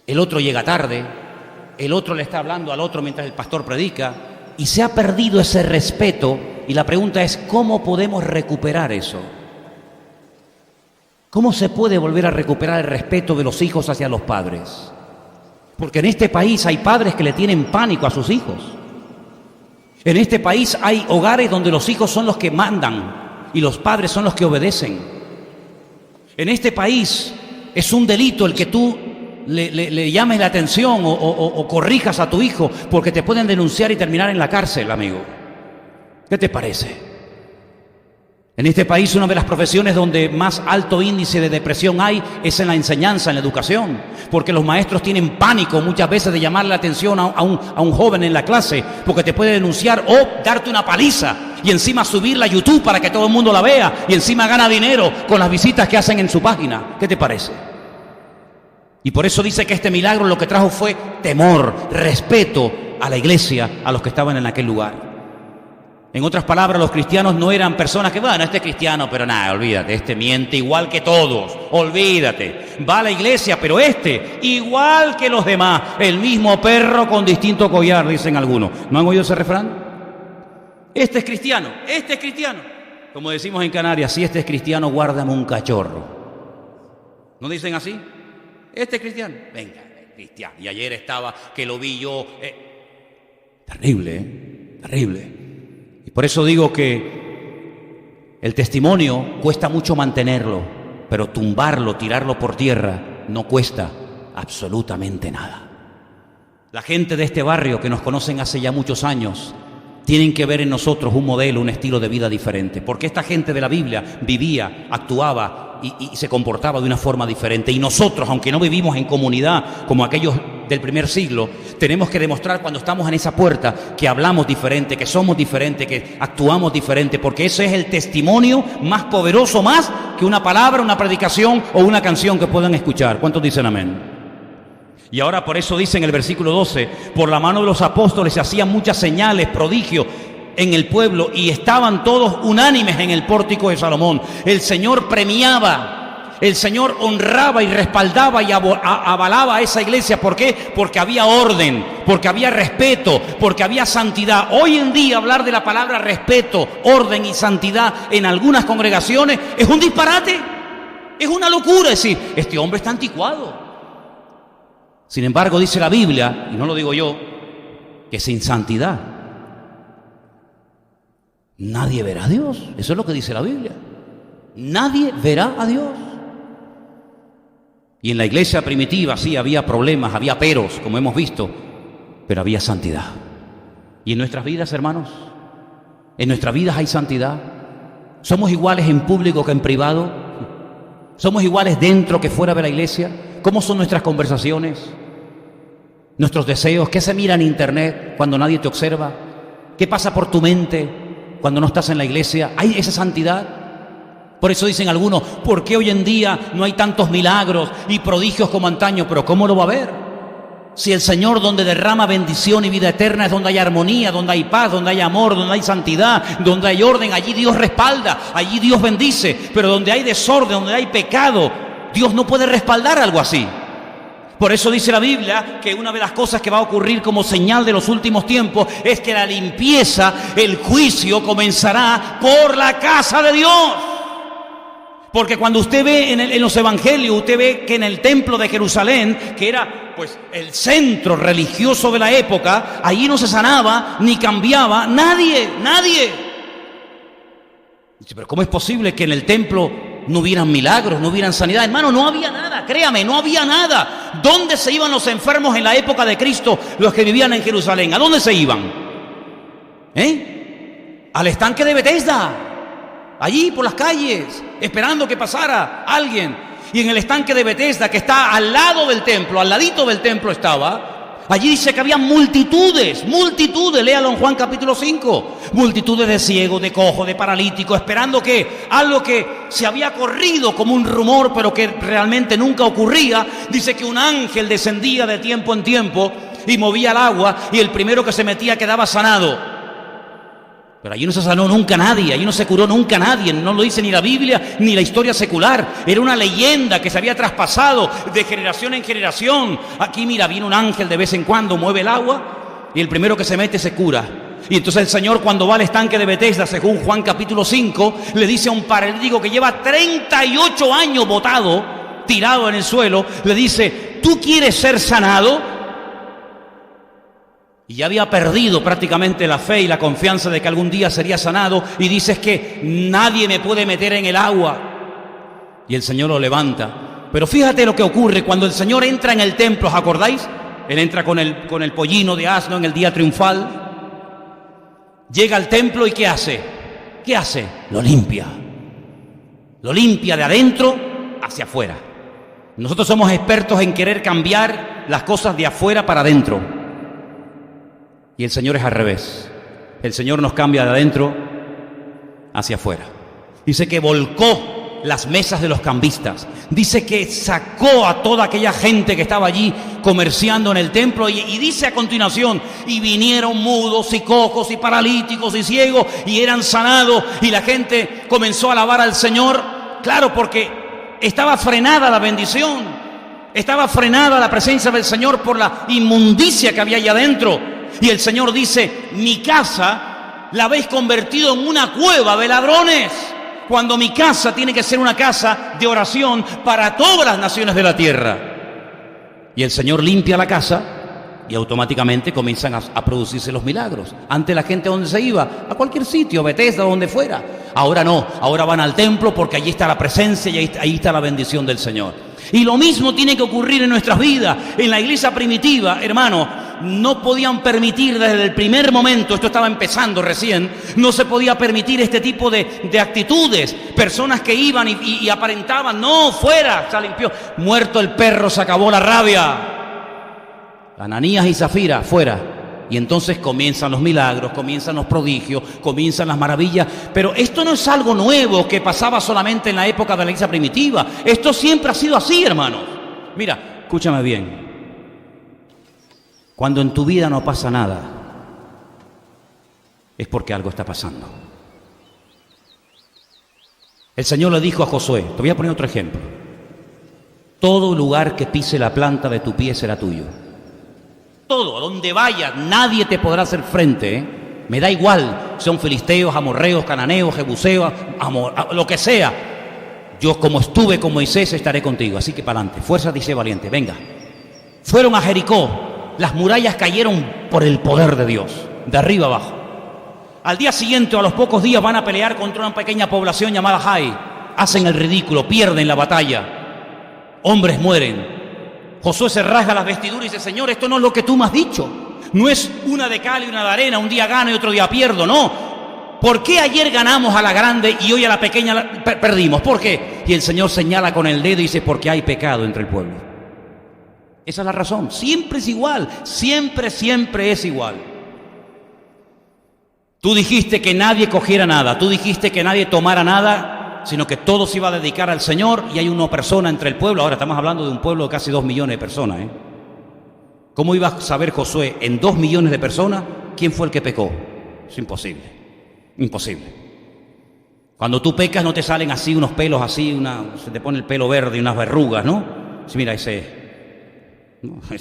A: el otro llega tarde, el otro le está hablando al otro mientras el pastor predica, y se ha perdido ese respeto. Y la pregunta es, ¿cómo podemos recuperar eso? ¿Cómo se puede volver a recuperar el respeto de los hijos hacia los padres? Porque en este país hay padres que le tienen pánico a sus hijos. En este país hay hogares donde los hijos son los que mandan y los padres son los que obedecen. En este país es un delito el que tú le llames la atención o corrijas a tu hijo, porque te pueden denunciar y terminar en la cárcel, amigo. ¿Qué te parece? En este país una de las profesiones donde más alto índice de depresión hay es en la enseñanza, en la educación, porque los maestros tienen pánico muchas veces de llamar la atención a un joven en la clase, porque te puede denunciar o darte una paliza y encima subirla a YouTube para que todo el mundo la vea y encima gana dinero con las visitas que hacen en su página. ¿Qué te parece? Y por eso dice que este milagro lo que trajo fue temor, respeto a la iglesia, a los que estaban en aquel lugar. En otras palabras, los cristianos no eran personas que, bueno, este es cristiano, pero nada, olvídate, este miente igual que todos, olvídate. Va a la iglesia, pero este, igual que los demás, el mismo perro con distinto collar, dicen algunos. ¿No han oído ese refrán? Este es cristiano, este es cristiano. Como decimos en Canarias, si este es cristiano, guárdame un cachorro. ¿No dicen así? Este es cristiano, venga, cristiano. Y ayer estaba, que lo vi yo. Terrible, terrible. Y por eso digo que el testimonio cuesta mucho mantenerlo, pero tumbarlo, tirarlo por tierra, no cuesta absolutamente nada. La gente de este barrio que nos conocen hace ya muchos años tienen que ver en nosotros un modelo, un estilo de vida diferente, porque esta gente de la Biblia vivía, actuaba y se comportaba de una forma diferente. Y nosotros, aunque no vivimos en comunidad como aquellos del primer siglo, tenemos que demostrar cuando estamos en esa puerta que hablamos diferente, que somos diferentes, que actuamos diferente, porque ese es el testimonio más poderoso, más que una palabra, una predicación o una canción que puedan escuchar. ¿Cuántos dicen amén? Y ahora por eso dice en el versículo 12, por la mano de los apóstoles se hacían muchas señales, prodigios en el pueblo y estaban todos unánimes en el pórtico de Salomón. El Señor premiaba, el Señor honraba y respaldaba y avalaba a esa iglesia. ¿Por qué? Porque había orden, porque había respeto, porque había santidad. Hoy en día hablar de la palabra respeto, orden y santidad en algunas congregaciones es un disparate, es una locura decir, este hombre está anticuado. Sin embargo, dice la Biblia, y no lo digo yo, que sin santidad nadie verá a Dios. Eso es lo que dice la Biblia. Nadie verá a Dios. Y en la iglesia primitiva sí había problemas, había peros, como hemos visto, pero había santidad. Y en nuestras vidas, hermanos, en nuestras vidas hay santidad. ¿Somos iguales en público que en privado? ¿Somos iguales dentro que fuera de la iglesia? ¿Cómo son nuestras conversaciones? ¿Nuestros deseos? ¿Qué se mira en internet cuando nadie te observa? ¿Qué pasa por tu mente cuando no estás en la iglesia? ¿Hay esa santidad? Por eso dicen algunos, ¿por qué hoy en día no hay tantos milagros y prodigios como antaño? Pero ¿cómo lo va a haber? Si el Señor donde derrama bendición y vida eterna es donde hay armonía, donde hay paz, donde hay amor, donde hay santidad, donde hay orden, allí Dios respalda, allí Dios bendice. Pero donde hay desorden, donde hay pecado, Dios no puede respaldar algo así. Por eso dice la Biblia que una de las cosas que va a ocurrir como señal de los últimos tiempos es que la limpieza, el juicio comenzará por la casa de Dios. Porque cuando usted ve en los evangelios, usted ve que en el templo de Jerusalén, que era pues el centro religioso de la época, allí no se sanaba ni cambiaba nadie. Dice, pero ¿cómo es posible que en el templo no hubieran milagros, no hubieran sanidad? Hermano, no había nada, créame, no había nada. ¿Dónde se iban los enfermos en la época de Cristo, los que vivían en Jerusalén? ¿A dónde se iban? Al estanque de Betesda. Allí por las calles, esperando que pasara alguien. Y en el estanque de Betesda, que está al lado del templo, al ladito del templo estaba, allí dice que había multitudes, léalo en Juan capítulo 5, multitudes de ciegos, de cojos, de paralíticos, esperando que algo que se había corrido como un rumor, pero que realmente nunca ocurría. Dice que un ángel descendía de tiempo en tiempo y movía el agua, y el primero que se metía quedaba sanado. Pero allí no se sanó nunca nadie, allí no se curó nunca nadie, no lo dice ni la Biblia ni la historia secular. Era una leyenda que se había traspasado de generación en generación. Aquí mira, viene un ángel de vez en cuando, mueve el agua y el primero que se mete se cura. Y entonces el Señor, cuando va al estanque de Betesda, según Juan capítulo 5, le dice a un paralítico que lleva 38 años botado, tirado en el suelo, le dice, ¿tú quieres ser sanado? Y ya había perdido prácticamente la fe y la confianza de que algún día sería sanado. Y dices que nadie me puede meter en el agua. Y el Señor lo levanta. Pero fíjate lo que ocurre cuando el Señor entra en el templo, ¿os acordáis? Él entra con el pollino de asno en el día triunfal. Llega al templo y ¿qué hace? ¿Qué hace? Lo limpia. Lo limpia de adentro hacia afuera. Nosotros somos expertos en querer cambiar las cosas de afuera para adentro. Y el Señor es al revés. El Señor nos cambia de adentro hacia afuera. Dice que volcó las mesas de los cambistas. Dice que sacó a toda aquella gente que estaba allí comerciando en el templo y dice a continuación, y vinieron mudos y cojos y paralíticos y ciegos y eran sanados, y la gente comenzó a alabar al Señor. Claro, porque estaba frenada la bendición, estaba frenada la presencia del Señor por la inmundicia que había allá adentro. Y el Señor dice, mi casa la habéis convertido en una cueva de ladrones, cuando mi casa tiene que ser una casa de oración para todas las naciones de la tierra. Y el Señor limpia la casa y automáticamente comienzan a producirse los milagros. Antes la gente, ¿a dónde se iba? A cualquier sitio, Bethesda, donde fuera. Ahora no, ahora van al templo porque allí está la presencia y ahí está la bendición del Señor. Y lo mismo tiene que ocurrir en nuestras vidas. En la iglesia primitiva, hermano, no podían permitir desde el primer momento, esto estaba empezando recién, no se podía permitir este tipo de actitudes. Personas que iban y aparentaban, no, fuera, se limpió. Muerto el perro, se acabó la rabia. Ananías y Zafira, fuera. Y entonces comienzan los milagros, comienzan los prodigios, comienzan las maravillas. Pero esto no es algo nuevo que pasaba solamente en la época de la iglesia primitiva. Esto siempre ha sido así, hermanos. Mira, escúchame bien. Cuando en tu vida no pasa nada, es porque algo está pasando. El Señor le dijo a Josué, te voy a poner otro ejemplo. Todo lugar que pise la planta de tu pie será tuyo. Todo, a donde vayas, nadie te podrá hacer frente, ¿eh? Me da igual, son filisteos, amorreos, cananeos, jebuseos, lo que sea. Yo, como estuve con Moisés, estaré contigo. Así que para adelante, fuerza, dice valiente, venga. Fueron a Jericó, las murallas cayeron por el poder de Dios, de arriba abajo. Al día siguiente, a los pocos días, van a pelear contra una pequeña población llamada Jai. Hacen el ridículo, pierden la batalla. Hombres mueren. Josué se rasga las vestiduras y dice, Señor, esto no es lo que tú me has dicho. No es una de cal y una de arena, un día gano y otro día pierdo, no. ¿Por qué ayer ganamos a la grande y hoy a la pequeña perdimos? ¿Por qué? Y el Señor señala con el dedo y dice, porque hay pecado entre el pueblo. Esa es la razón. Siempre es igual, siempre es igual. Tú dijiste que nadie cogiera nada, tú dijiste que nadie tomara nada, sino que todo se iba a dedicar al Señor, y hay una persona entre el pueblo. Ahora estamos hablando de un pueblo de casi 2 millones de personas, ¿eh? ¿Cómo iba a saber Josué en 2 millones de personas quién fue el que pecó? Es imposible, imposible. Cuando tú pecas no te salen así unos pelos así, se te pone el pelo verde y unas verrugas, ¿no? Sí, mira, ese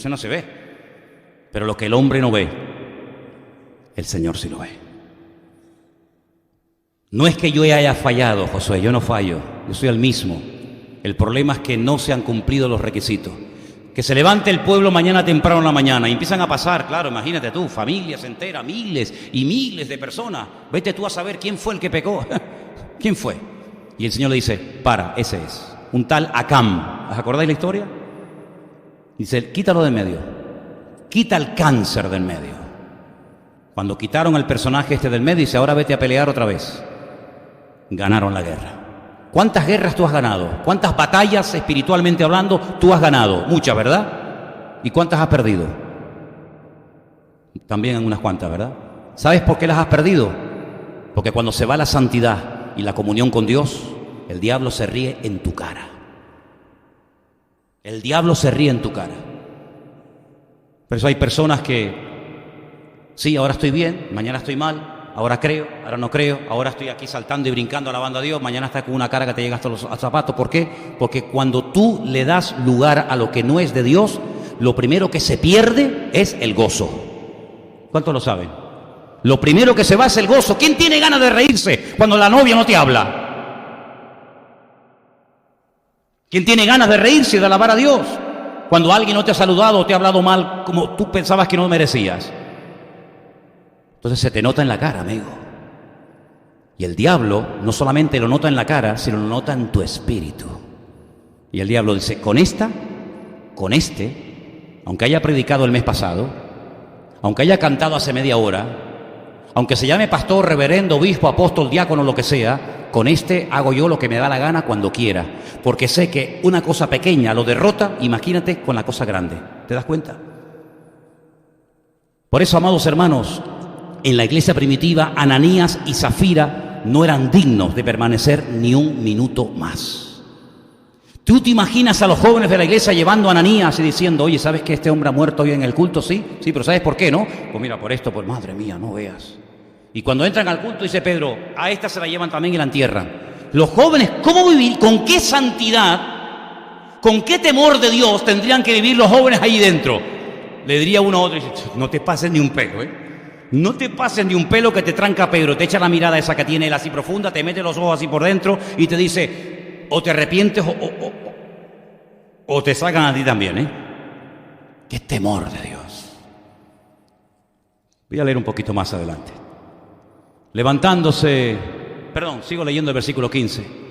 A: no se ve. Pero lo que el hombre no ve, el Señor sí lo ve. No es que yo haya fallado, Josué, yo no fallo, yo soy el mismo. El problema es que no se han cumplido los requisitos. Que se levante el pueblo mañana temprano en la mañana y empiezan a pasar, claro, imagínate tú, familias enteras, miles y miles de personas. Vete tú a saber quién fue el que pecó. ¿Quién fue? Y el Señor le dice, para, ese es, un tal Acam. ¿Os acordáis la historia? Dice, quítalo de en medio, quita el cáncer del medio. Cuando quitaron al personaje este del medio, dice, ahora vete a pelear otra vez. Ganaron la guerra. ¿Cuántas guerras tú has ganado? ¿Cuántas batallas, espiritualmente hablando, tú has ganado? Muchas, ¿verdad? ¿Y cuántas has perdido? También unas cuantas, ¿verdad? ¿Sabes por qué las has perdido? Porque cuando se va la santidad y la comunión con Dios, el diablo se ríe en tu cara. El diablo se ríe en tu cara. Por eso hay personas que, sí, ahora estoy bien, mañana estoy mal. Ahora creo, ahora no creo, ahora estoy aquí saltando y brincando alabando a Dios, mañana estás con una cara que te llega hasta los zapatos. ¿Por qué? Porque cuando tú le das lugar a lo que no es de Dios, lo primero que se pierde es el gozo. ¿Cuántos lo saben? Lo primero que se va es el gozo. ¿Quién tiene ganas de reírse cuando la novia no te habla? ¿Quién tiene ganas de reírse y de alabar a Dios cuando alguien no te ha saludado o te ha hablado mal como tú pensabas que no merecías? Entonces se te nota en la cara, amigo. Y el diablo no solamente lo nota en la cara, sino lo nota en tu espíritu. Y el diablo dice, con este, aunque haya predicado el mes pasado, aunque haya cantado hace media hora, aunque se llame pastor, reverendo, obispo, apóstol, diácono, lo que sea, con este hago yo lo que me da la gana cuando quiera. Porque sé que una cosa pequeña lo derrota, imagínate con la cosa grande. ¿Te das cuenta? Por eso, amados hermanos, en la iglesia primitiva, Ananías y Zafira no eran dignos de permanecer ni un minuto más. ¿Tú te imaginas a los jóvenes de la iglesia llevando a Ananías y diciendo, oye, ¿sabes que este hombre ha muerto hoy en el culto? Sí, pero ¿sabes por qué, no? Pues mira, por esto, pues madre mía, no veas. Y cuando entran al culto, dice Pedro, a esta se la llevan también y la entierran. Los jóvenes, ¿cómo vivir? ¿Con qué santidad? ¿Con qué temor de Dios tendrían que vivir los jóvenes ahí dentro? Le diría uno a otro, no te pases ni un pelo, no te pases ni un pelo que te tranca Pedro. Te echa la mirada esa que tiene él así profunda, te mete los ojos así por dentro y te dice, o te arrepientes o te sacan a ti también, Qué temor de Dios. Voy a leer un poquito más adelante. Sigo leyendo el versículo 15.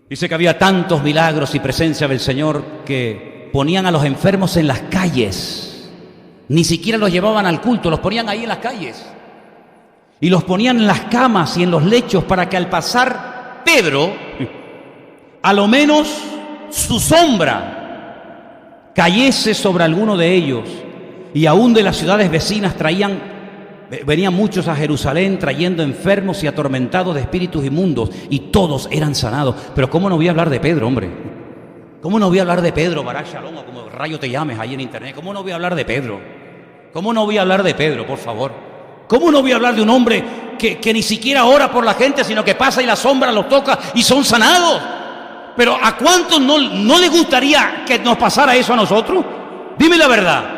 A: Dice que había tantos milagros y presencia del Señor que ponían a los enfermos en las calles. Ni siquiera los llevaban al culto, los ponían ahí en las calles. Y los ponían en las camas y en los lechos para que al pasar Pedro, a lo menos su sombra cayese sobre alguno de ellos. Y aún de las ciudades vecinas venían muchos a Jerusalén trayendo enfermos y atormentados de espíritus inmundos, y todos eran sanados. Pero ¿cómo no voy a hablar de Pedro, hombre? ¿Cómo no voy a hablar de Pedro, Barak Shalom, o como rayo te llames ahí en internet? ¿Cómo no voy a hablar de Pedro? ¿Cómo no voy a hablar de Pedro, por favor? ¿Cómo no voy a hablar de un hombre que ni siquiera ora por la gente, sino que pasa y la sombra los toca y son sanados? Pero ¿a cuántos no le gustaría que nos pasara eso a nosotros? Dime la verdad.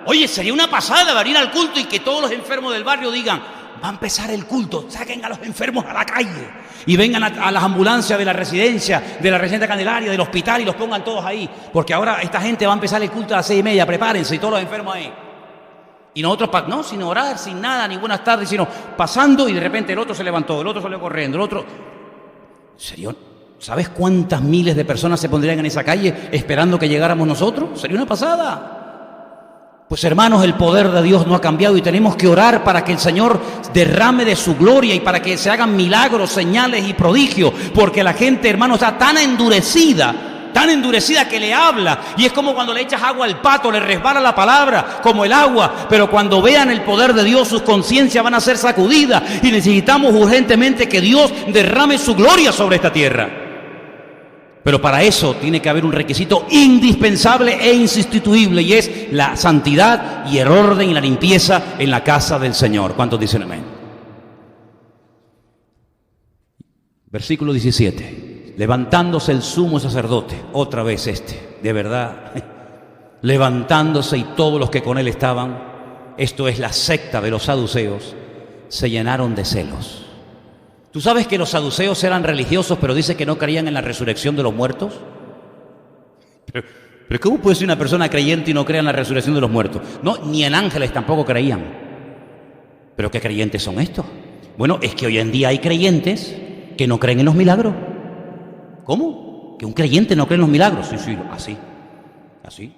A: Oye, sería una pasada venir al culto y que todos los enfermos del barrio digan, va a empezar el culto, saquen a los enfermos a la calle y vengan a las ambulancias de la residencia Candelaria, del hospital, y los pongan todos ahí, porque ahora esta gente va a empezar el culto a las 6:30, prepárense, y todos los enfermos ahí. Y nosotros, no, sin orar, sin nada, ni buenas tardes, sino pasando, y de repente el otro se levantó, el otro salió corriendo, el otro... ¿Serio? ¿Sabes cuántas miles de personas se pondrían en esa calle esperando que llegáramos nosotros? Sería una pasada. Pues hermanos, el poder de Dios no ha cambiado y tenemos que orar para que el Señor derrame de su gloria y para que se hagan milagros, señales y prodigios, porque la gente, hermanos, está tan endurecida que le habla, y es como cuando le echas agua al pato, le resbala la palabra como el agua, pero cuando vean el poder de Dios, sus conciencias van a ser sacudidas, y necesitamos urgentemente que Dios derrame su gloria sobre esta tierra. Pero para eso tiene que haber un requisito indispensable e insustituible, y es la santidad y el orden y la limpieza en la casa del Señor. ¿Cuántos dicen amén? Versículo 17. Levantándose el sumo sacerdote, otra vez de verdad, levantándose, y todos los que con él estaban, esto es la secta de los saduceos, se llenaron de celos. ¿Tú sabes que los saduceos eran religiosos, pero dice que no creían en la resurrección de los muertos? Pero ¿cómo puede ser una persona creyente y no crea en la resurrección de los muertos? No, ni en ángeles tampoco creían. ¿Pero qué creyentes son estos? Bueno, es que hoy en día hay creyentes que no creen en los milagros. ¿Cómo? ¿Que un creyente no cree en los milagros? Sí, así.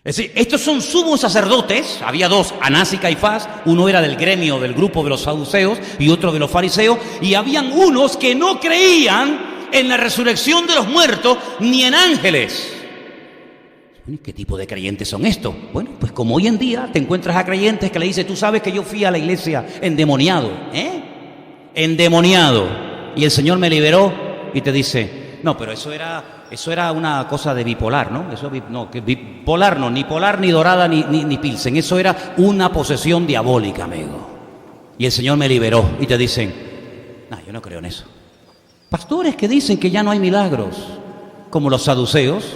A: Es decir, estos son sumos sacerdotes, había dos, Anás y Caifás, uno era del gremio, del grupo de los saduceos y otro de los fariseos, y habían unos que no creían en la resurrección de los muertos ni en ángeles. ¿Qué tipo de creyentes son estos? Bueno, pues como hoy en día te encuentras a creyentes que le dicen, tú sabes que yo fui a la iglesia endemoniado, endemoniado, y el Señor me liberó, y te dice, no, pero eso era una cosa de bipolar, ¿no? Bipolar no, ni polar, ni dorada, ni pilsen. Eso era una posesión diabólica, amigo. Y el Señor me liberó. Y te dicen, no, yo no creo en eso. Pastores que dicen que ya no hay milagros, como los saduceos,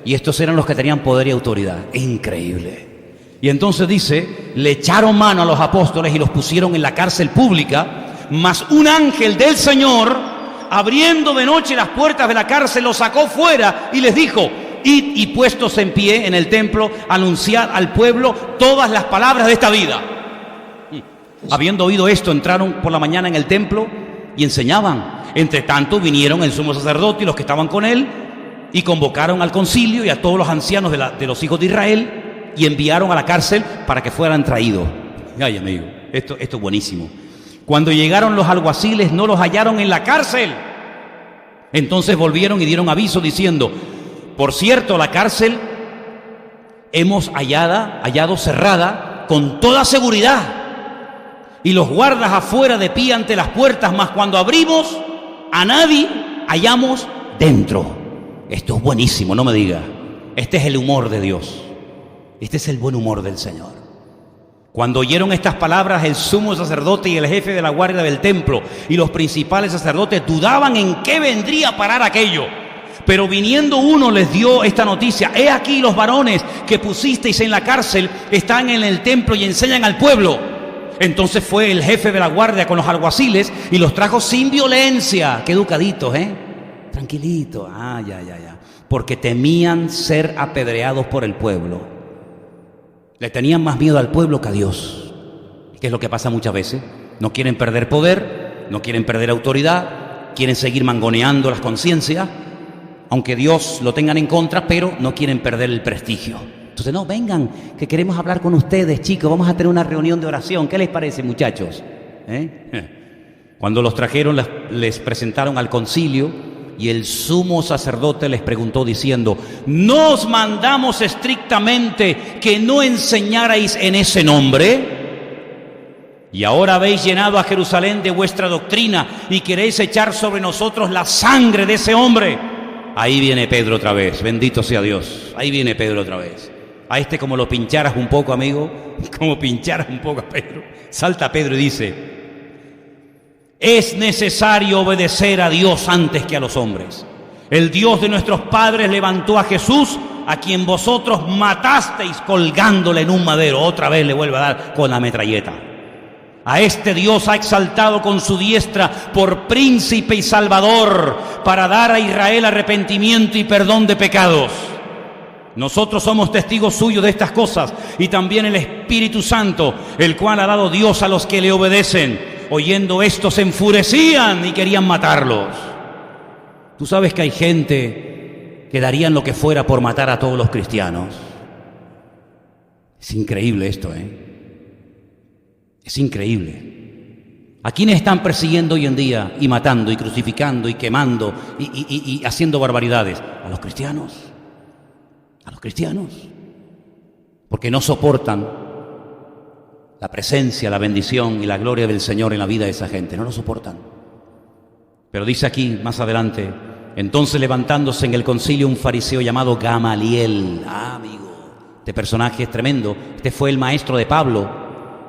A: y estos eran los que tenían poder y autoridad. Increíble. Y entonces dice, le echaron mano a los apóstoles y los pusieron en la cárcel pública, mas un ángel del Señor, abriendo de noche las puertas de la cárcel, los sacó fuera y les dijo, id y puestos en pie en el templo, anunciad al pueblo todas las palabras de esta vida. Habiendo oído esto, entraron por la mañana en el templo y enseñaban. Entre tanto vinieron el sumo sacerdote y los que estaban con él, y convocaron al concilio y a todos los ancianos de los hijos de Israel, y enviaron a la cárcel para que fueran traídos. Ay, amigo, esto es buenísimo. Cuando llegaron los alguaciles, no los hallaron en la cárcel. Entonces volvieron y dieron aviso diciendo, por cierto, la cárcel hemos hallado cerrada con toda seguridad, y los guardas afuera de pie ante las puertas, mas cuando abrimos, a nadie hallamos dentro. Esto es buenísimo, no me diga. Este es el humor de Dios. Este es el buen humor del Señor. Cuando oyeron estas palabras, el sumo sacerdote y el jefe de la guardia del templo y los principales sacerdotes dudaban en qué vendría a parar aquello. Pero viniendo uno les dio esta noticia: he aquí los varones que pusisteis en la cárcel están en el templo y enseñan al pueblo. Entonces fue el jefe de la guardia con los alguaciles y los trajo sin violencia. Qué educaditos, tranquilito. Ya. Porque temían ser apedreados por el pueblo. Le tenían más miedo al pueblo que a Dios. ¿Qué es lo que pasa muchas veces? No quieren perder poder, no quieren perder autoridad, quieren seguir mangoneando las conciencias, aunque Dios lo tengan en contra, pero no quieren perder el prestigio. Entonces, no, vengan, que queremos hablar con ustedes, chicos, vamos a tener una reunión de oración. ¿Qué les parece, muchachos? Cuando los trajeron, les presentaron al concilio y el sumo sacerdote les preguntó diciendo: ¿no os mandamos estrictamente que no enseñarais en ese nombre? Y ahora habéis llenado a Jerusalén de vuestra doctrina y queréis echar sobre nosotros la sangre de ese hombre. Ahí viene Pedro otra vez, bendito sea Dios. Ahí viene Pedro otra vez. A este, como lo pincharas un poco, amigo, como pincharas un poco a Pedro, salta Pedro y dice: es necesario obedecer a Dios antes que a los hombres. El Dios de nuestros padres levantó a Jesús, a quien vosotros matasteis colgándole en un madero. Otra vez le vuelve a dar con la metralleta. A este Dios ha exaltado con su diestra por príncipe y salvador, para dar a Israel arrepentimiento y perdón de pecados. Nosotros somos testigos suyos de estas cosas, y también el Espíritu Santo, el cual ha dado Dios a los que le obedecen. Oyendo esto se enfurecían y querían matarlos. Tú sabes que hay gente que darían lo que fuera por matar a todos los cristianos. Es increíble esto, Es increíble. ¿A quiénes están persiguiendo hoy en día y matando y crucificando y quemando y haciendo barbaridades? A los cristianos. A los cristianos. Porque no soportan la presencia, la bendición y la gloria del Señor en la vida de esa gente. No lo soportan. Pero dice aquí, más adelante: entonces levantándose en el concilio un fariseo llamado Gamaliel. Amigo, este personaje es tremendo. Este fue el maestro de Pablo.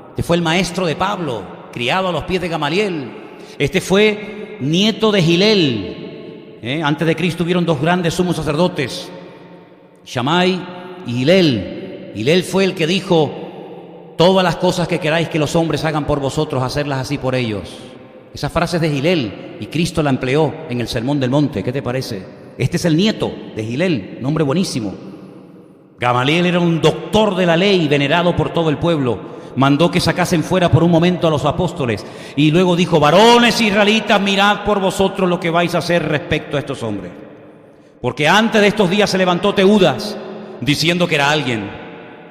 A: Este fue el maestro de Pablo, criado a los pies de Gamaliel. Este fue nieto de Gilel. Antes de Cristo hubieron dos grandes sumos sacerdotes, Shammai y Gilel. Gilel fue el que dijo: todas las cosas que queráis que los hombres hagan por vosotros, hacerlas así por ellos. Esa frase es de Gilel y Cristo la empleó en el Sermón del Monte. ¿Qué te parece? Este es el nieto de Gilel, un hombre buenísimo. Gamaliel era un doctor de la ley, venerado por todo el pueblo. Mandó que sacasen fuera por un momento a los apóstoles y luego dijo: varones israelitas, mirad por vosotros lo que vais a hacer respecto a estos hombres. Porque antes de estos días se levantó Teudas, diciendo que era alguien.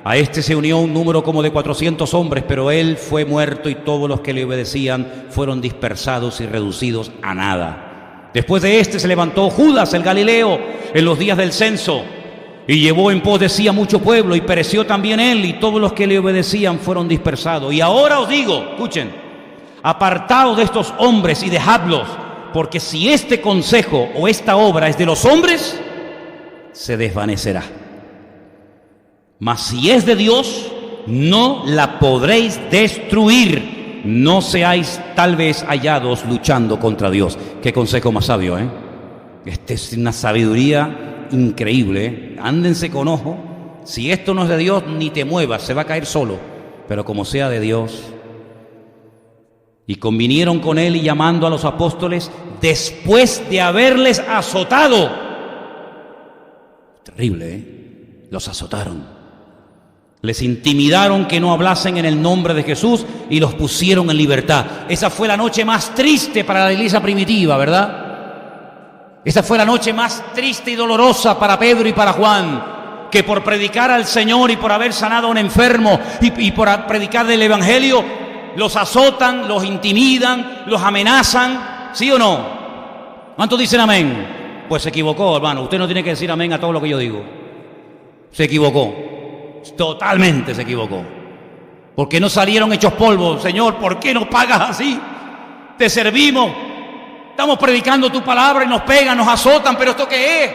A: A este se unió un número como de 400 hombres, pero él fue muerto y todos los que le obedecían fueron dispersados y reducidos a nada. Después de este se levantó Judas el Galileo en los días del censo y llevó en pos de sí a mucho pueblo, y pereció también él, y todos los que le obedecían fueron dispersados. Y ahora os digo, escuchen: apartaos de estos hombres y dejadlos, porque si este consejo o esta obra es de los hombres, se desvanecerá. Mas si es de Dios, no la podréis destruir. No seáis tal vez hallados luchando contra Dios. Qué consejo más sabio, Esta es una sabiduría increíble, Ándense con ojo. Si esto no es de Dios, ni te muevas, se va a caer solo. Pero como sea de Dios. Y convinieron con él, y llamando a los apóstoles, después de haberles azotado. Terrible, los azotaron. Les intimidaron que no hablasen en el nombre de Jesús y los pusieron en libertad. Esa fue la noche más triste para la iglesia primitiva, ¿verdad? Esa fue la noche más triste y dolorosa para Pedro y para Juan, que por predicar al Señor y por haber sanado a un enfermo y por predicar del Evangelio, los azotan, los intimidan, los amenazan. ¿Sí o no? ¿Cuántos dicen amén? Pues se equivocó, hermano. Usted no tiene que decir amén a todo lo que yo digo. Se equivocó. Totalmente se equivocó. ¿Por qué no salieron hechos polvo? Señor, ¿por qué nos pagas así? Te servimos, estamos predicando tu palabra y nos pegan, nos azotan, pero ¿esto qué es?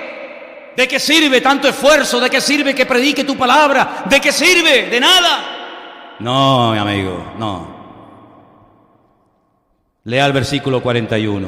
A: ¿De qué sirve tanto esfuerzo? ¿De qué sirve que predique tu palabra? ¿De qué sirve? De nada. No, mi amigo, no. Lea el versículo 41.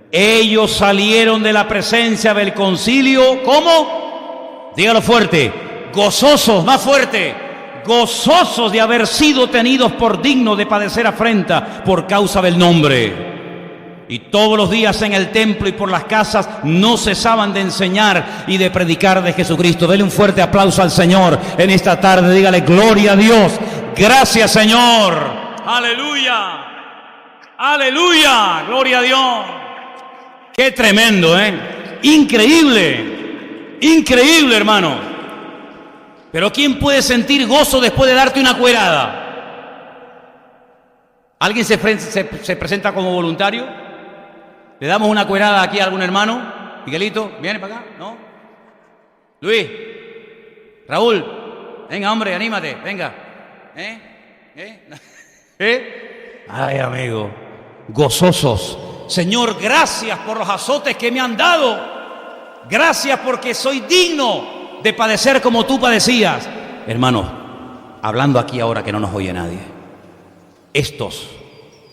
A: Ellos salieron de la presencia del concilio, ¿cómo? Dígalo fuerte, gozosos, más fuerte, gozosos de haber sido tenidos por dignos de padecer afrenta por causa del nombre. Y todos los días en el templo y por las casas no cesaban de enseñar y de predicar de Jesucristo. Dele un fuerte aplauso al Señor en esta tarde. Dígale, gloria a Dios. Gracias, Señor. Aleluya. Aleluya. Gloria a Dios. Qué tremendo, ¿eh? Increíble. Increíble, hermano. Pero ¿quién puede sentir gozo después de darte una cuerada? ¿Alguien se presenta como voluntario? ¿Le damos una cuerada aquí a algún hermano? Miguelito, ¿viene para acá? ¿No? Luis, Raúl, venga, hombre, anímate, venga. Ay, amigo, gozosos. Señor, gracias por los azotes que me han dado. Gracias porque soy digno de padecer como tú padecías. Hermanos, hablando aquí ahora que no nos oye nadie, estos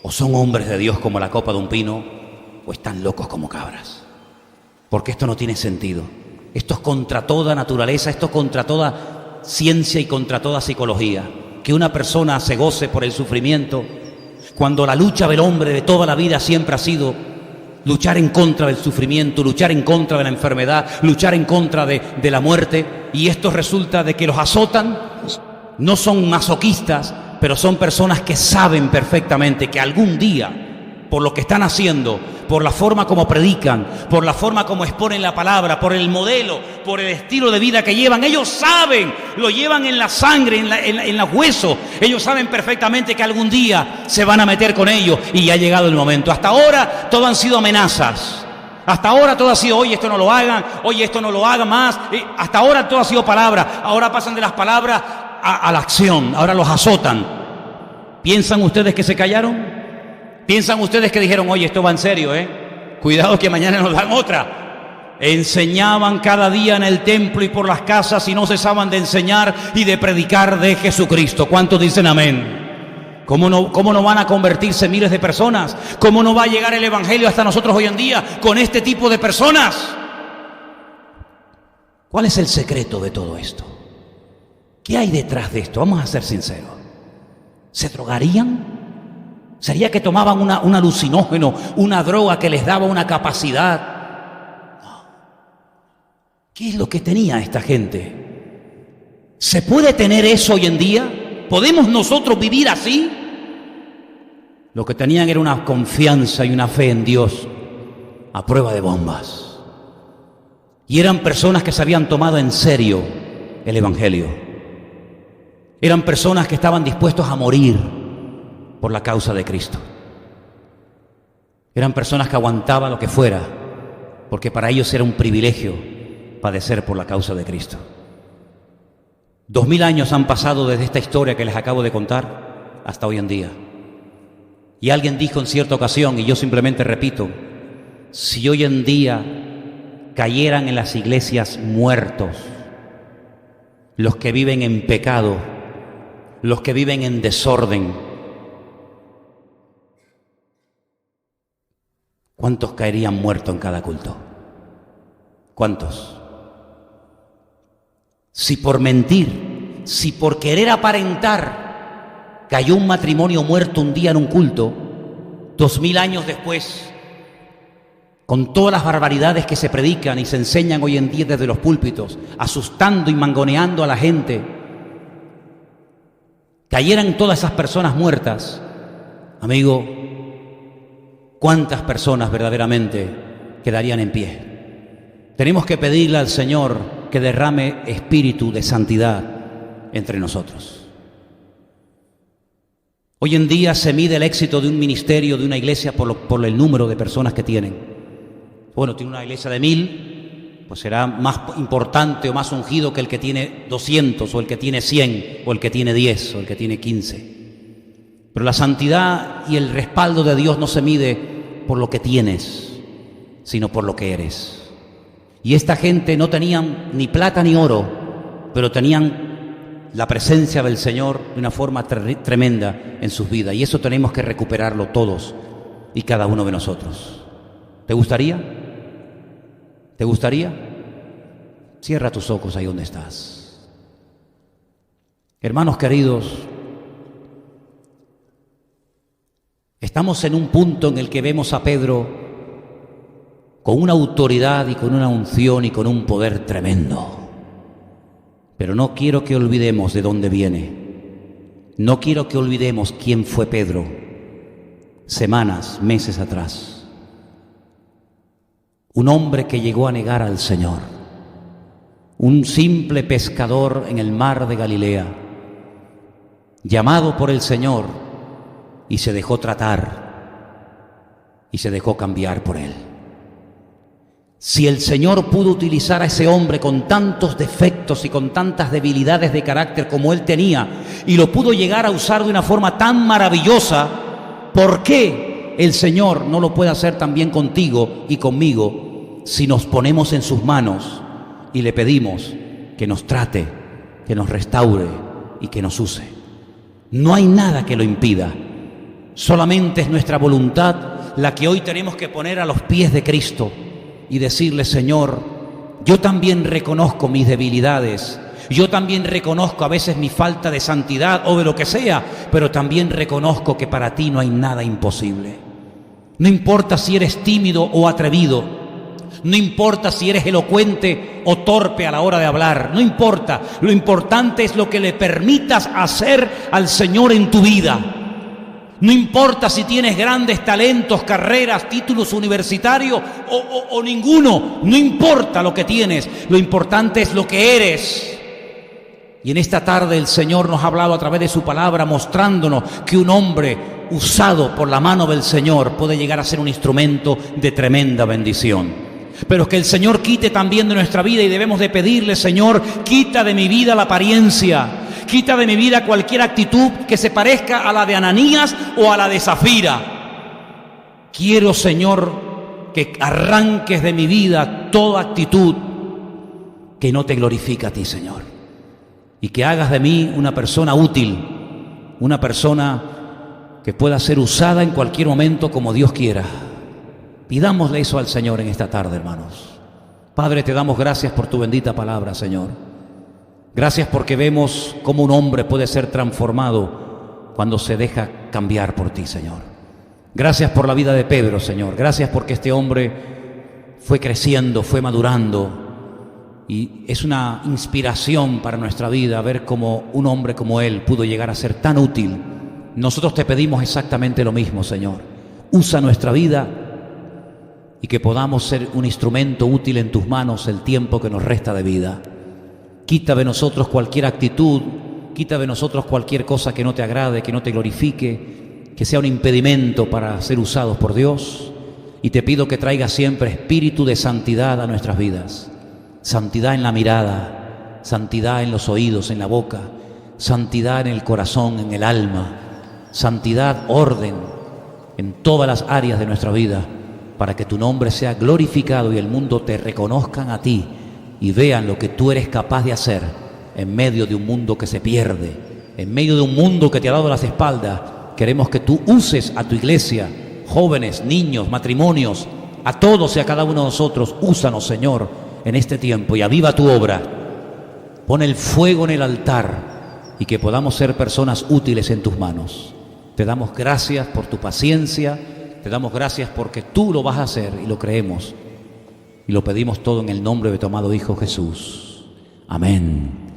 A: o son hombres de Dios como la copa de un pino, o están locos como cabras, porque esto no tiene sentido. Esto es contra toda naturaleza, esto es contra toda ciencia y contra toda psicología. Que una persona se goce por el sufrimiento, cuando la lucha del hombre de toda la vida siempre ha sido luchar en contra del sufrimiento, luchar en contra de la enfermedad, luchar en contra de la muerte, y esto resulta de que los azotan. No son masoquistas, pero son personas que saben perfectamente que algún día, por lo que están haciendo, por la forma como predican, por la forma como exponen la palabra, por el modelo, por el estilo de vida que llevan, ellos saben, lo llevan en la sangre, en los huesos. Ellos saben perfectamente que algún día se van a meter con ellos y ya ha llegado el momento. Hasta ahora todo han sido amenazas. Hasta ahora todo ha sido, oye, esto no lo hagan, oye, esto no lo hagan más. Hasta ahora todo ha sido palabra. Ahora pasan de las palabras a la acción. Ahora los azotan. ¿Piensan ustedes que se callaron? ¿Piensan ustedes que dijeron, oye, esto va en serio, cuidado que mañana nos dan otra? Enseñaban cada día en el templo y por las casas y no cesaban de enseñar y de predicar de Jesucristo. ¿Cuántos dicen amén? ¿Cómo no van a convertirse miles de personas? ¿Cómo no va a llegar el evangelio hasta nosotros hoy en día con este tipo de personas? ¿Cuál es el secreto de todo esto? ¿Qué hay detrás de esto? Vamos a ser sinceros. ¿Se drogarían? ¿Sería que tomaban un alucinógeno, una droga que les daba una capacidad? No. ¿Qué es lo que tenía esta gente? ¿Se puede tener eso hoy en día? ¿Podemos nosotros vivir así? Lo que tenían era una confianza y una fe en Dios a prueba de bombas. Y eran personas que se habían tomado en serio el evangelio. Eran personas que estaban dispuestos a morir por la causa de Cristo. Eran personas que aguantaban lo que fuera, porque para ellos era un privilegio padecer por la causa de Cristo. 2000 años han pasado desde esta historia que les acabo de contar hasta hoy en día. Y alguien dijo en cierta ocasión, y yo simplemente repito, si hoy en día cayeran en las iglesias muertos, los que viven en pecado, los que viven en desorden, ¿cuántos caerían muertos en cada culto? ¿Cuántos? Si por mentir, si por querer aparentar, cayó un matrimonio muerto un día en un culto, 2000 años después, con todas las barbaridades que se predican y se enseñan hoy en día desde los púlpitos, asustando y mangoneando a la gente, cayeran todas esas personas muertas, amigo, ¿cuántas personas verdaderamente quedarían en pie? Tenemos que pedirle al Señor que derrame espíritu de santidad entre nosotros. Hoy en día se mide el éxito de un ministerio, de una iglesia, por el número de personas que tienen. Bueno, tiene una iglesia de 1000, pues será más importante o más ungido que el que tiene 200 o el que tiene 100 o el que tiene 10 o el que tiene 15. Pero la santidad y el respaldo de Dios no se mide por lo que tienes, sino por lo que eres. Y esta gente no tenían ni plata ni oro, pero tenían la presencia del Señor de una forma tremenda en sus vidas. Y eso tenemos que recuperarlo todos y cada uno de nosotros. ¿Te gustaría? ¿Te gustaría? Cierra tus ojos ahí donde estás. Hermanos queridos, estamos en un punto en el que vemos a Pedro con una autoridad y con una unción y con un poder tremendo. Pero no quiero que olvidemos de dónde viene. No quiero que olvidemos quién fue Pedro semanas, meses atrás. Un hombre que llegó a negar al Señor, un simple pescador en el mar de Galilea, llamado por el Señor, y se dejó tratar y se dejó cambiar por Él. Si el Señor pudo utilizar a ese hombre con tantos defectos y con tantas debilidades de carácter como él tenía, y lo pudo llegar a usar de una forma tan maravillosa, ¿por qué el Señor no lo puede hacer también contigo y conmigo si nos ponemos en sus manos y le pedimos que nos trate, que nos restaure y que nos use? No hay nada que lo impida. Solamente es nuestra voluntad la que hoy tenemos que poner a los pies de Cristo y decirle: Señor, yo también reconozco mis debilidades, yo también reconozco a veces mi falta de santidad o de lo que sea, pero también reconozco que para ti no hay nada imposible. No importa si eres tímido o atrevido, no importa si eres elocuente o torpe a la hora de hablar, no importa. Lo importante es lo que le permitas hacer al Señor en tu vida. No importa si tienes grandes talentos, carreras, títulos universitarios o ninguno. No importa lo que tienes, lo importante es lo que eres. Y en esta tarde el Señor nos ha hablado a través de su palabra, mostrándonos que un hombre usado por la mano del Señor puede llegar a ser un instrumento de tremenda bendición. Pero que el Señor quite también de nuestra vida, y debemos de pedirle: Señor, quita de mi vida la apariencia, quita de mi vida cualquier actitud que se parezca a la de Ananías o a la de Zafira. Quiero, Señor, que arranques de mi vida toda actitud que no te glorifica a ti, Señor, y que hagas de mí una persona útil, una persona que pueda ser usada en cualquier momento como Dios quiera. Pidámosle eso al Señor en esta tarde, hermanos. Padre, te damos gracias por tu bendita palabra, Señor. Gracias porque vemos cómo un hombre puede ser transformado cuando se deja cambiar por ti, Señor. Gracias por la vida de Pedro, Señor. Gracias porque este hombre fue creciendo, fue madurando, y es una inspiración para nuestra vida ver cómo un hombre como él pudo llegar a ser tan útil. Nosotros te pedimos exactamente lo mismo, Señor. Usa nuestra vida y que podamos ser un instrumento útil en tus manos el tiempo que nos resta de vida. Quita de nosotros cualquier actitud, quita de nosotros cualquier cosa que no te agrade, que no te glorifique, que sea un impedimento para ser usados por Dios. Y te pido que traigas siempre espíritu de santidad a nuestras vidas. Santidad en la mirada, santidad en los oídos, en la boca, santidad en el corazón, en el alma, santidad, orden en todas las áreas de nuestra vida, para que tu nombre sea glorificado y el mundo te reconozcan a ti y vean lo que tú eres capaz de hacer en medio de un mundo que se pierde, en medio de un mundo que te ha dado las espaldas. Queremos que tú uses a tu iglesia, jóvenes, niños, matrimonios, a todos y a cada uno de nosotros. Úsanos, Señor, en este tiempo y aviva tu obra. Pon el fuego en el altar y que podamos ser personas útiles en tus manos. Te damos gracias por tu paciencia, te damos gracias porque tú lo vas a hacer y lo creemos. Y lo pedimos todo en el nombre de tu amado Hijo Jesús. Amén.